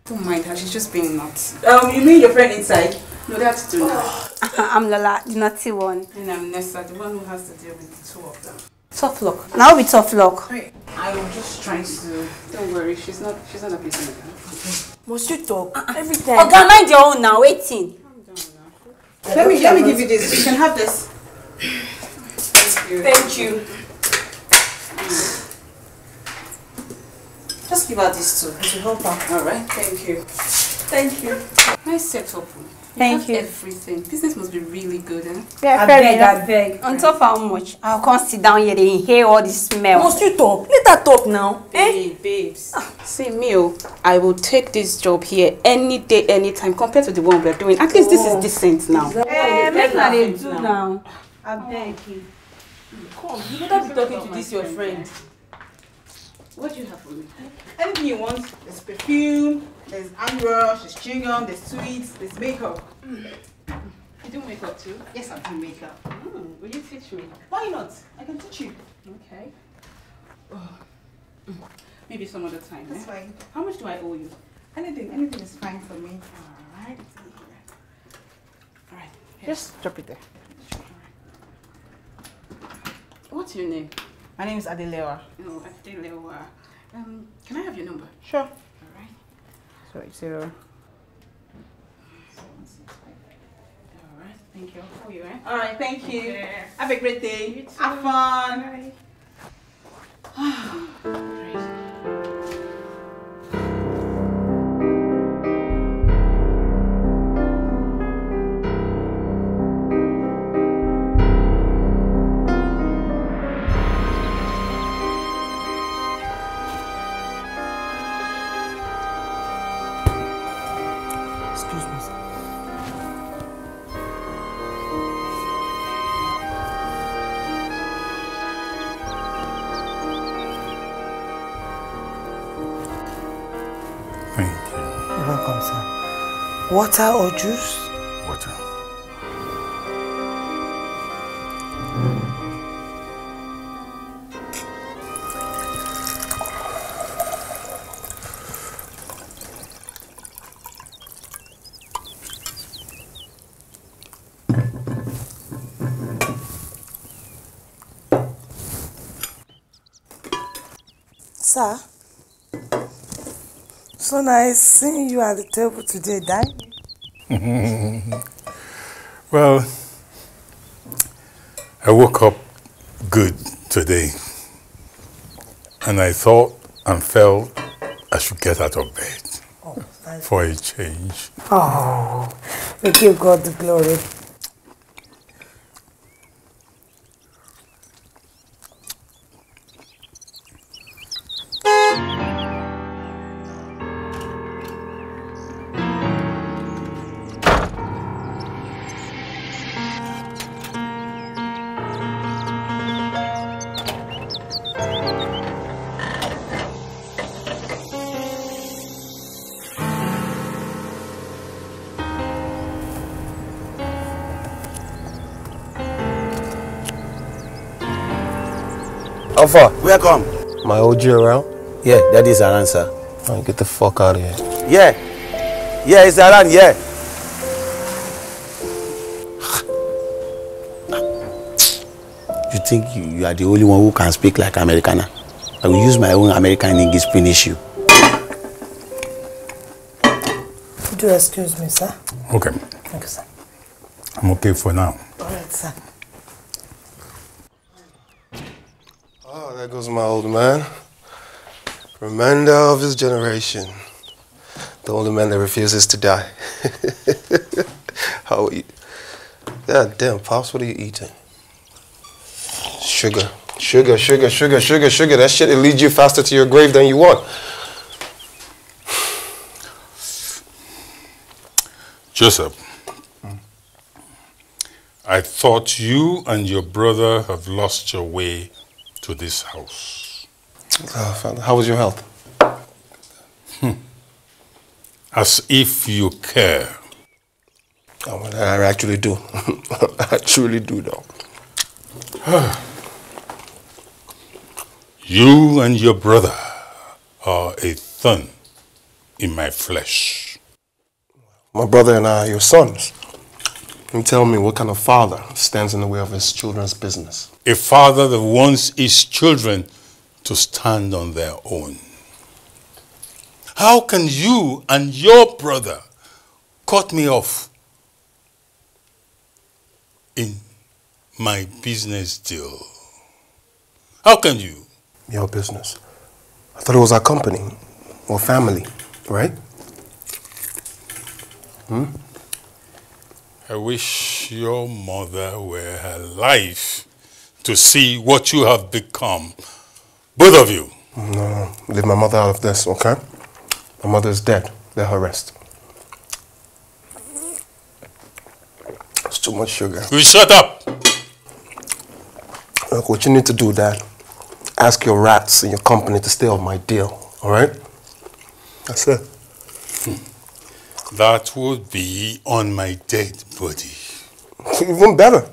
Don't mind her. She's just being nuts. You mean your friend inside? No, that's too now. I'm Lola, the naughty one. And I'm Nessa, the one who has to deal with the two of them. Tough luck. Now be tough luck. Wait, I was just trying to... Don't worry, she's not a business again. Must you talk? Every time. Okay, mind your own now. Waiting. Let me give you this. You can have this. Thank you. Just give her this too. It will help her. Alright, thank you. Thank you. Nice setup. Thank you. Everything. Business must be really good, eh? Yeah, I beg. On top of how much? I'll come sit down here and inhale all the smell. Must you talk? Let her talk now. Hey, babes. See, Mio, I will take this job here any day, anytime, compared to the one we're doing. At least this is decent now. Make her dey do now. I beg you. Come, you better be talking to this your friend. What do you have for me? Anything you want. There's perfume, there's hand wash, there's chewing gum, there's sweets, there's makeup. You do makeup too? Yes, I do makeup. Will you teach me? Why not? I can teach you. Okay. Oh. Maybe some other time. That's fine. How much do I owe you? Anything is fine for me. Alright. Alright. Just drop it there. What's your name? My name is Adelewa. Oh, Adelewa. Can I have your number? Sure. Alright. So it's 0. Alright, thank you. I'll call you, eh? Alright, thank you. Okay. Have a great day. You too. Have fun. Excuse me, sir. Thank you. You're welcome, sir. Water or juice? Water. Sir, so nice seeing you at the table today, dining. Well, I woke up good today, and I thought and felt I should get out of bed for a change. Oh, we give God the glory. Alpha. Welcome. My OG around? Yeah, that is our answer. Oh, get the fuck out of here. Yeah. Yeah, it's around, yeah. You think you are the only one who can speak like Americana? I will use my own American English to finish you. Do excuse me, sir. Okay. Thank you, sir. I'm okay for now. All right, sir. Oh, there goes my old man. Remainder of his generation. The only man that refuses to die. How are you? God damn, Pops, what are you eating? Sugar. Sugar, sugar, sugar, sugar, sugar. That shit, it leads you faster to your grave than you want. Joseph, I thought you and your brother have lost your way to this house. Father, how was your health? As if you care. Oh, well, I actually do. I truly do, though. You and your brother are a thorn in my flesh. My brother and I are your sons. You tell me, what kind of father stands in the way of his children's business? A father that wants his children to stand on their own. How can you and your brother cut me off in my business deal? How can you? Your business. I thought it was our company or family, right? I wish your mother were alive to see what you have become. Both of you. No, leave my mother out of this, okay? My mother is dead. Let her rest. It's too much sugar. You shut up! Look, what you need to do, Dad, ask your rats in your company to stay off my deal, all right? That's it. That would be on my dead body. Even better.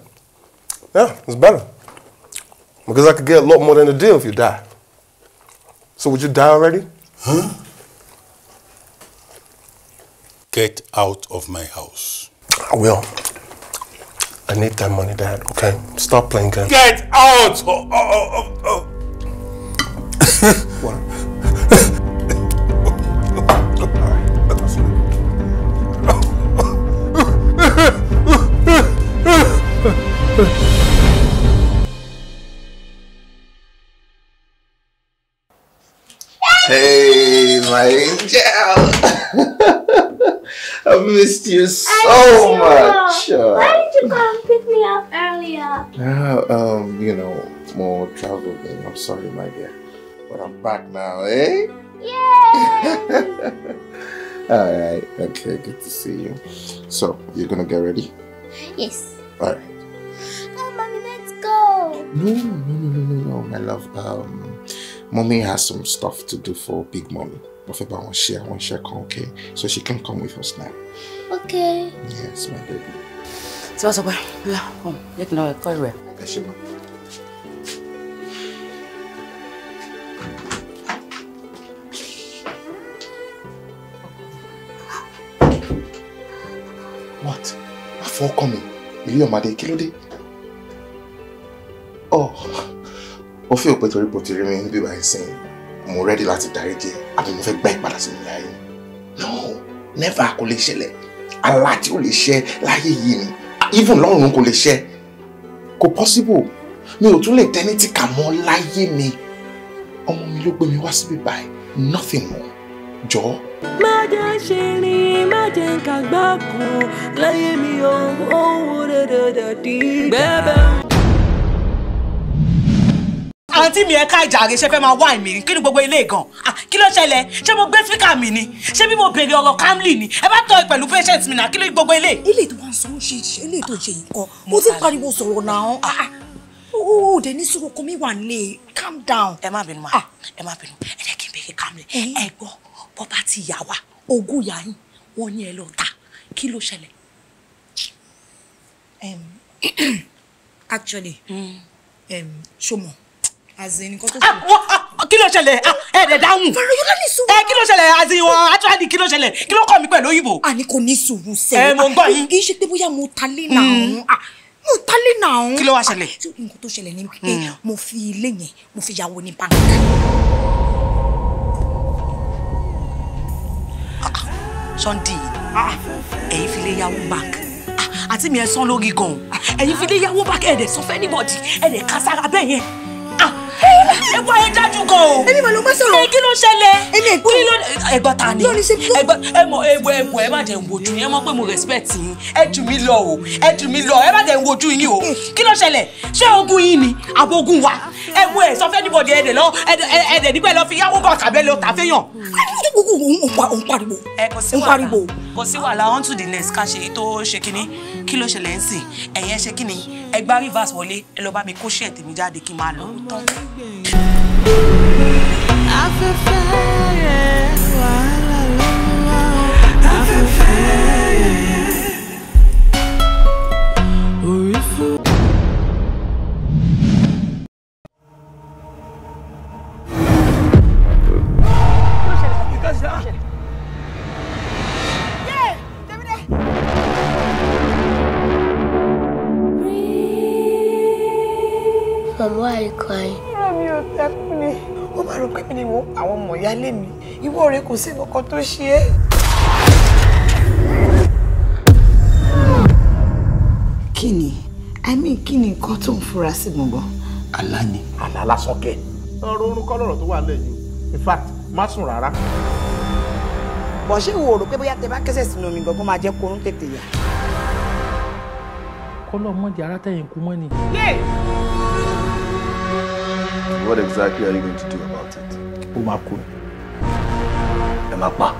Yeah, it's better. Because I could get a lot more than a deal if you die. So would you die already? Huh? Get out of my house. I will. I need that money, Dad, okay? Stop playing games. Get out! What? Hey, my angel. I missed you so much. Why did you come pick me up earlier? You know, more traveling. I'm sorry, my dear. But I'm back now, eh? Yay! Alright, okay, good to see you. So, you're gonna get ready? Yes. Alright. Come, Mommy, let's go. No, my love. Mommy has some stuff to do for Big Mommy. But I want to share, okay? So she can come with us now. Okay. Yes, my baby. So what's up? Yeah, come. Let me know. Call her. Yes, she will. What? Before coming, you and my day killed it. Oh, I feel better about me by saying I'm ready to die. I don't know back but no, never kò lè ṣẹlẹ̀. Aláti ò lè ṣe láyé yìí ni. Even lọ́run kò lè ṣe. Kò possible. Mi ò tún lè tẹ́ni tí kà mọ́ láyé mi. Ọmọ mi ló gbé mi wá síbí báyìí. Nothing more. Jọ̀ọ́. Má jẹ́ ṣe ni má jẹ́ kàgbákò láyé mi ò dàdàdì bẹ́ẹ̀. Àǹtí mi ẹ ká ìjàre ṣe fẹ́ máa wá ìmì kí ni gbogbo ilé gan. Kí ló ṣẹlẹ̀? Ṣé mo gbé speaker mi ni? Ṣé bí mo bèrè ọ̀rọ̀ Camly ni? Ẹ bá tọ́ pẹ̀lú patient mi náà kí ló gbogbo ilé? Ilé tó wá ń sọ ṣe ilé tó ṣe nǹkan. Mo ti pariwo sọ̀rọ̀ náà. Ó dẹ̀ ní sùúrù kò mí wà nílé. Calm down. Ẹ má bínú ma. Ẹ má bínú. Ẹ jẹ́ kí n bèrè Camly. Ẹ gbọ́ bọ́ bá ti yà wá. Ogún yà yín. Wọ́n ní ẹ lọ ta. Kí ló ṣẹlẹ̀? Actually, ṣọmọ. As in, kí ló ṣẹlẹ̀? Ẹ dẹ̀ dáhùn. Farayola ní sùúrù. Kí ló ṣẹlẹ̀? As in, actually kí ló ṣẹlẹ̀? Kí ló kọ́ mi pẹ̀lú òyìnbó? Àní kò ní sùúrù sẹ́. Mo ń gbọ́ yín. Kì í ṣe pé bóyá mo ta lé náà. Mo ta lé náà. Kí ló wá ṣẹlẹ̀? Nǹkan tó ṣẹlẹ̀ ni pé mo fi ilé yẹn, mo fi yàwó ní bank. Sunday, ẹ̀yin fi lé yàwó bank. Àti mi ẹ san lórí gan. Ẹ̀yin fi lé yàwó bank ẹ̀ dẹ̀ sọ fẹ́ anybody. Ẹ̀ dẹ̀ ká sára bẹ́ẹ̀ yẹn. Ẹ wá ẹ dájú gan o. Èmi mà ló bá sọ̀rọ̀. Kí ló ṣẹlẹ̀? Èmi ẹ̀gbọ́n. Kí ló ẹ̀gbọ́n ta ni? Ẹ mọ̀ ẹ má jẹ́ ń wojú yín. Ẹ mọ̀ pé mo respect yín. Ẹ jù mí lọ o. Ẹ jù mí lọ. Ẹ má jẹ́ ń wojú yín o. Kí ló ṣẹlẹ̀? Ṣé ogún yín ni? Àbò ogún wa? Ẹ wo ẹ sọ fẹ́ anybody ẹ dẹ̀ lọ ẹ dẹ̀ nígbà lọ fi yáwó bọ̀ tàbí lọ tà fẹ́yàn. Òun pariwo. Kò sí wàhálà on to the next ká ṣe èyí tó ṣe kíní. Kí ló ṣẹlẹ̀ ń sìn? Ẹ̀yin ẹ ṣe kíní. Ẹ gbá reverse wọlé. Ẹ lọ bá mi kó ṣẹ̀ tèmi jáde kí n máa lọ. Afẹ́fẹ́ yẹn wàhálà lọ́wọ́. Afẹ́fẹ́ yẹn orí fún. Why are you crying? Mi ò tẹ́kùn ni. Ó máa rò pé mi ni mo àwọn ọmọ ìyálé mi. Ìwọ rẹ kò sí nǹkan tó ṣe é. Kí ni? I mean, kí ni nǹkan tó ń fura sí gbọ̀ngàn? Àlá ni. Àlá lásán kẹ̀. Ọ̀rọ̀ orun kọ́ lọ́rọ̀ tó wà lẹ́yìn. In fact, má sùn rárá. Bọ̀ ṣé wo rò pé bóyá tẹ bá kẹ́sẹ̀ sínú omi gbọ̀ngàn máa jẹ́ korún tètè yà? Kọ́lọ́ mọ́dì ara tẹ̀yìn kú mọ́ ni. What exactly are you going to do about it? Ó máa kú. Ẹ máa pa.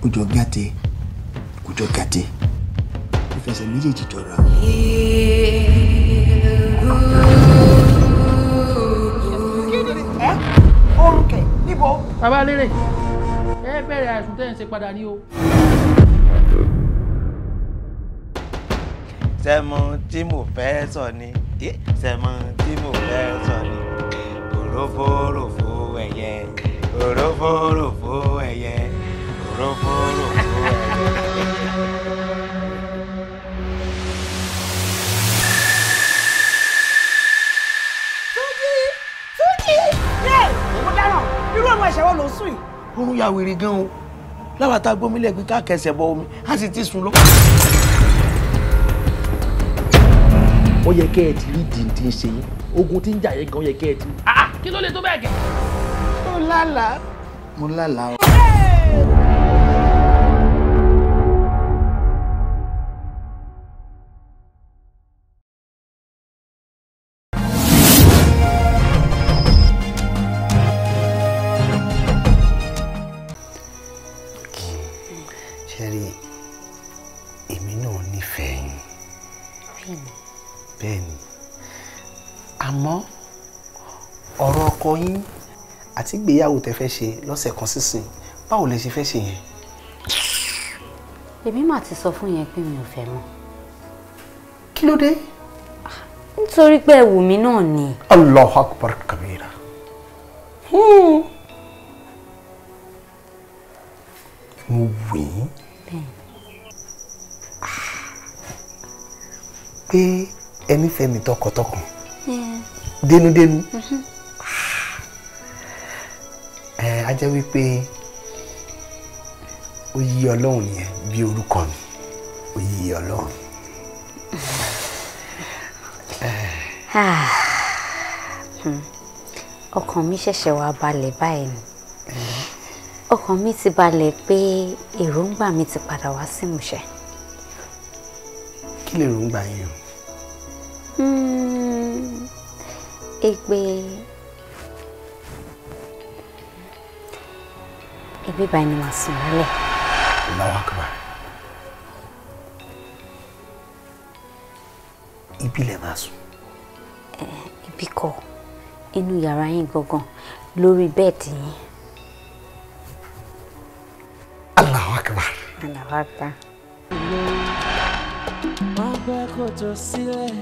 Kùjọ gàtẹ́, kùjọ gàtẹ́. Ìfẹsẹ̀ méjèèjì jọra. Orúkẹ níbo? Bàbá lérè, ẹ bẹ̀rẹ̀ àìsùn tẹ́ ń ṣe padà ní o. Sẹ́mọ tí mo fẹ́ sọ ni, sẹ́mọ tí mo fẹ́ sọ ni, òrófóròfó ẹyẹ, òrófóròfó ẹyẹ, òrófóròfó ẹyẹ. Irú àwọn ẹ̀ṣẹ̀ wo ló sùn yìí? Oorun ya wèrè gan o. Láwa tá gbómílẹ̀ pé ká kẹsẹ̀ bọ omi, á sì ti sùn lọ. Ó yẹ kẹ́ ẹ ti rí dìndín ṣe yín. Ogun tí ń jà yẹn gan yẹ kẹ́ ẹ ti rí. Kí ló lè tó bẹ́ẹ̀ gẹ̀? Mo lálàá. Mo lálàá o. Ṣẹ́rí, èmi náà nífẹ̀ẹ́ yín. Bẹ́ẹ̀ni. Àmọ́ ọ̀rọ̀ ọkọ yín àti ìgbéyàwó tẹ́ fẹ́ ṣe lọ́sẹ̀ kan sísìn, báwo lẹ ṣe fẹ́ ṣe yẹn? Èmi mà ti sọ fún yẹn pé mi ò fẹ́ mọ́. Kí ló dé? Nítorí pé ẹ̀wù mi náà ni. Allahu Akbar kabira. Mo wù yín pé ẹni fẹ́ mi tọkàntọkàn dénúdénú. A jẹ́ wípé ó yí Ọlọ́run nìyẹn bí orúkọ mi, ó yí Ọlọ́run. Ọkàn mi ṣẹ̀ṣẹ̀ wá balẹ̀ báyìí ni. Ọkàn mi ti balẹ̀ pé èròǹgbà mi ti padà wá sí ìmúṣẹ. Kí lè èròǹgbà yín o? Ibi báyìí ni màá sùn lálẹ́. Allahu Akbar. Ibi lẹ máa sùn. Ibi kọ́, inú yàrá yín gangan, lórí bẹ́ẹ̀dì yín. Allahu Akbar. Allahu Akbar. Wọ́n gbẹ́ kòtò sílẹ̀.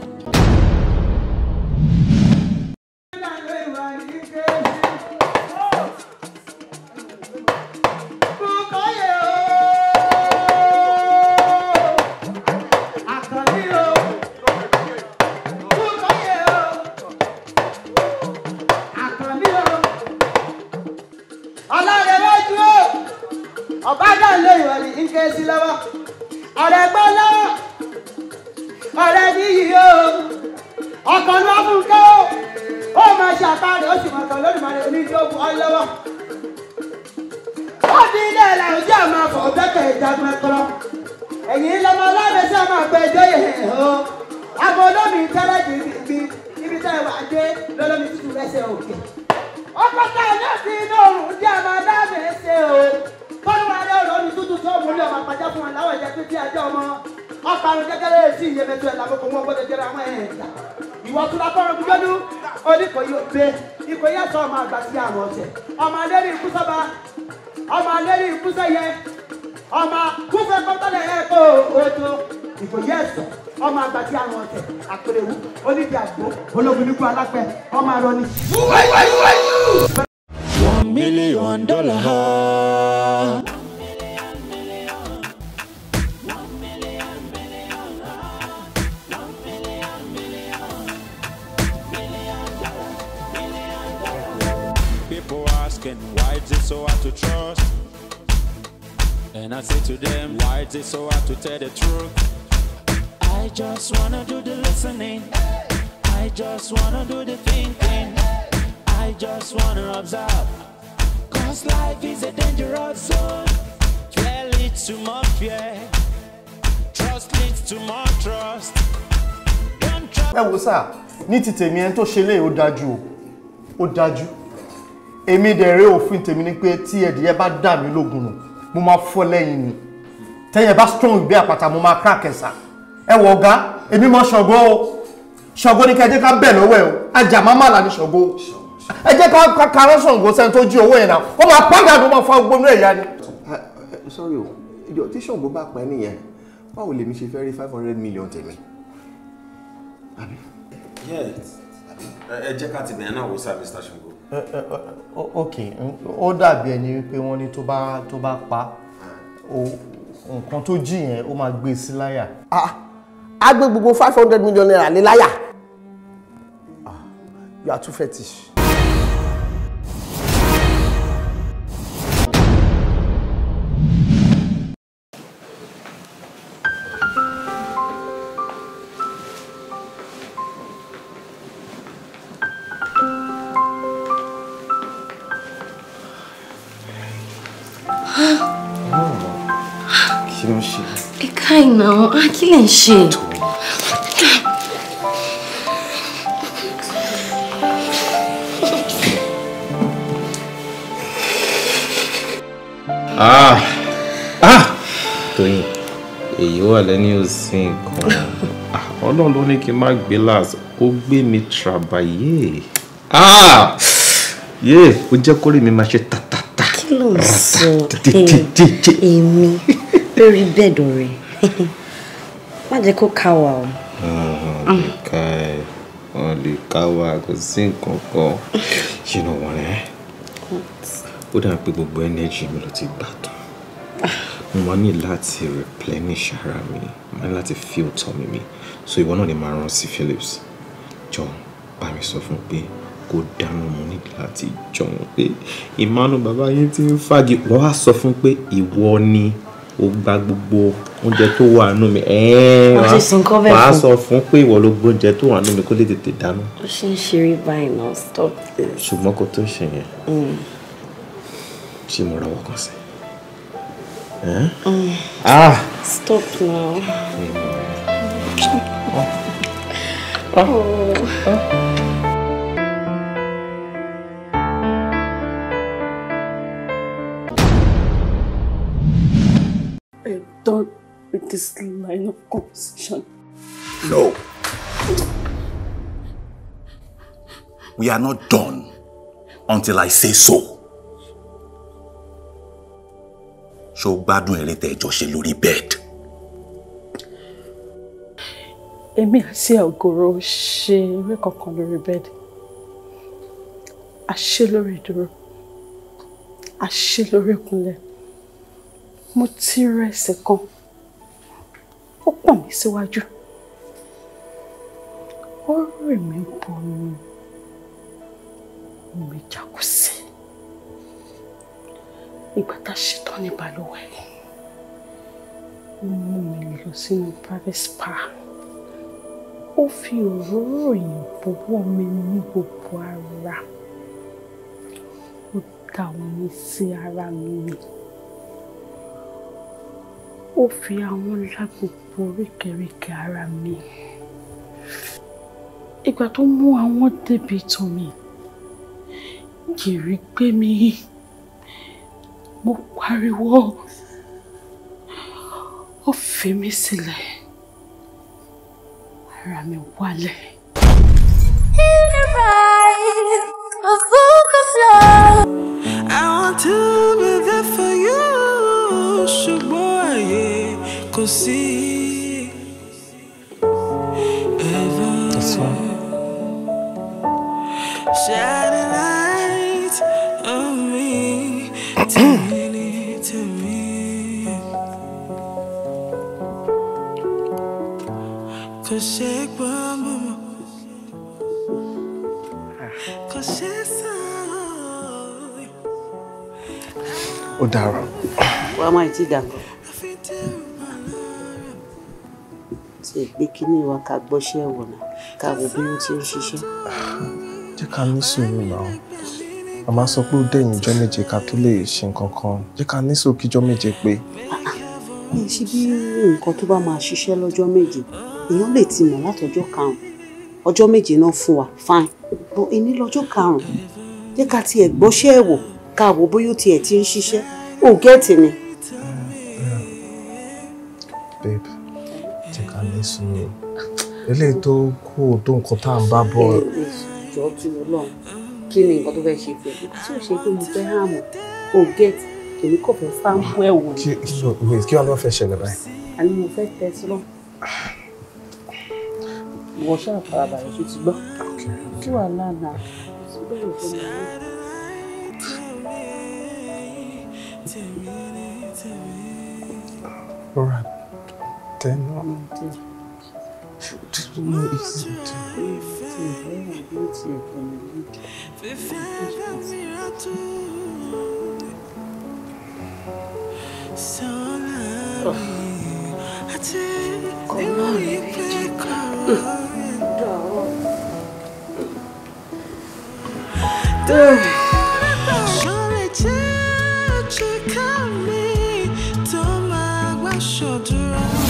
$1 million. asking, why is it so hard to trust? And I say to them, why is it so hard to tell the truth? I just wanna do the listening. I just wanna do the thinking. I just wanna observe. Cause life is a dangerous zone. Fear leads to more fear. Trust leads to more trust. Don't trust. Ẹ wò sá, ní ti tèmi ẹni tó ṣe lé ó dájú o. Ó dájú. Èmi dẹ̀rẹ́ òfin tèmi ni pé tí ẹ̀dìyẹ bá dà mí lógun nù, mo máa fọ́ lẹ́yìn ni. Tẹ́yẹ bá strong bí àpáta mo máa crack ẹ̀sà. Ẹ wò ọ̀gá, èmi mọ Ṣàngó o. Ṣàngó ni kẹ́jẹ́ ká bẹ̀ lọ́wọ́ ẹ̀ o. Ajá máa má là ní Ṣàngó. Ẹ jẹ́ ká karọ́ Ṣàngó sẹ́ni tó jí owó yẹn náà. Ó máa pàdánù máa fọ́ gbónú ẹ̀yà ni. Sorry o, ìjọ tí Ṣàngó bá pẹ́ nìyẹn, báwo lèmi ṣe fẹ́ rí 500 million tèmi? Yes. Ẹ jẹ́ ká ti bẹ̀rẹ̀ náà wò sá Mr. Ṣàngó. Okay, ó dàbí ẹni wípé wọ́n ní tó bá pa nǹkan tó jí yẹn ó máa gbé sí láyà. A gbé gbogbo 500 million naira lé láyà. You are too fetish. Kí ló ń ṣe? Ẹ káì náà, kí lẹ̀ ń ṣe? Tóyìn, èyí wà lẹ́ni òsín nǹkan. Ọlọ́run ló ní kí n má gbé láàsì, ó gbé mi tràbàyè. Ó jẹ́ kórè mi máa ṣe tàtàtà. Kí ló ń sọ? Èmi lórí bẹ́ẹ̀dọ̀ rẹ̀. Má jẹ́ kó ká wa o. Wọ́n lè ká wa, kò sí nǹkan kan. You know what, ó dà pé gbogbo energy mi ló ti gbà tán. Mo máa ní láti replenish ara mi, máa ní láti fill tummy mi. So ìwọ náà ni máa rán sí Phillips. Jọ bá mi sọ fún pé kó dáná, mo ní láti jọun pé ìmánu bàbá yín ti ń fagi. Wọ́n wá sọ fún pé ìwọ ni ó gba gbogbo oúnjẹ tó wà nínú mi. Wàá sọ fún pé ìwọ ló gbóúnjẹ tó wà nínú mi kó lè tètè dáná. Ó ṣe ń ṣeré báyìí náà, stop this. Ṣùgbọ́n kò tó ṣe yẹn. Ṣé mo ra wọ́kàn sí? Stop now. I'm done with this line of conversation. No. We are not done until I say so. Ṣó gbádùn eré tẹ́ jọ ṣe lórí bed. Èmi àti Ògòrò ṣe eré kankan lórí bed. A ṣe lórí ìdúró. A ṣe lórí ìkúnlẹ̀. Mo ti rẹsẹ̀ kan. Ó pọ̀n mí síwájú. Ó rì mí bọnú. Mo jacuzzi. Ìgbà tá a ṣetán ní balùwẹ̀. Ó mú mi lọ sínú private spa. Ó fi òróró òyìnbó wọ́ mi ní gbogbo ara. Ó dà omi sí ara mi. Ó fi àwọn lá gbogbo oríkèéríkèé ara mi. Ìgbà tó mú àwọn débi tán mi, gìrì gbé mi. Mo pariwo. Ó fi mí sílẹ̀. Ara mi wálẹ̀. I want to be there for you. Ṣùgbọ́n ayé kò sí. Shine a light on me. Tell it to me. 'Cause shake mama. 'Cause she's so. Ó dàárọ̀. Wá máa ti dàgbà. Ṣé gbé kíní wa ká gbọ́ṣẹ́ wò náà ká wo bí ó ti ń ṣiṣẹ́. Jẹ́ ká ní sùúrù náà. Màmá sọ pé ó dẹ̀yìn ọjọ́ méje ká tó lè ṣe nǹkan kan. Jẹ́ ká ní sùúrù kíjọ́ méje pé. Ṣé bí nǹkan tó bá máa ṣiṣẹ́ lọ́jọ́ méje èèyàn lè ti mọ̀ látọjọ́ 5. Ọjọ́ méje náà fún wa fine. But èní lọ́jọ́ 5. Jẹ́ ká tiẹ̀ gbọ́ṣẹ́ wò ká wo bóyá ó tiẹ̀ ti ń ṣiṣẹ́. Ó gẹ́ẹ̀tì ni. Babe, jẹ́ ká ní sùúrù. Eléyìí tó kú tó nǹkan tá à ń bá bọ̀. Jọ̀ọ́ tí Ọlọ́run kí ni nǹkan tó fẹ́ ṣe fún ẹ? Tí ò ṣe pé mo fẹ́ hàmù. Ó gẹ́ẹ̀tì èmi kò fẹ́ sáńpù ẹ̀ wò. Kí wọ́n lọ fẹ́ ṣẹlẹ̀ báyìí? Àní mo fẹ́ tẹ́ sí lọ. Wọ́n ṣáà farabalẹ̀ ṣe ti gbọ́. Kí wàá lánàá síbẹ̀ yóò fẹ́ mi. All right. Then Surely,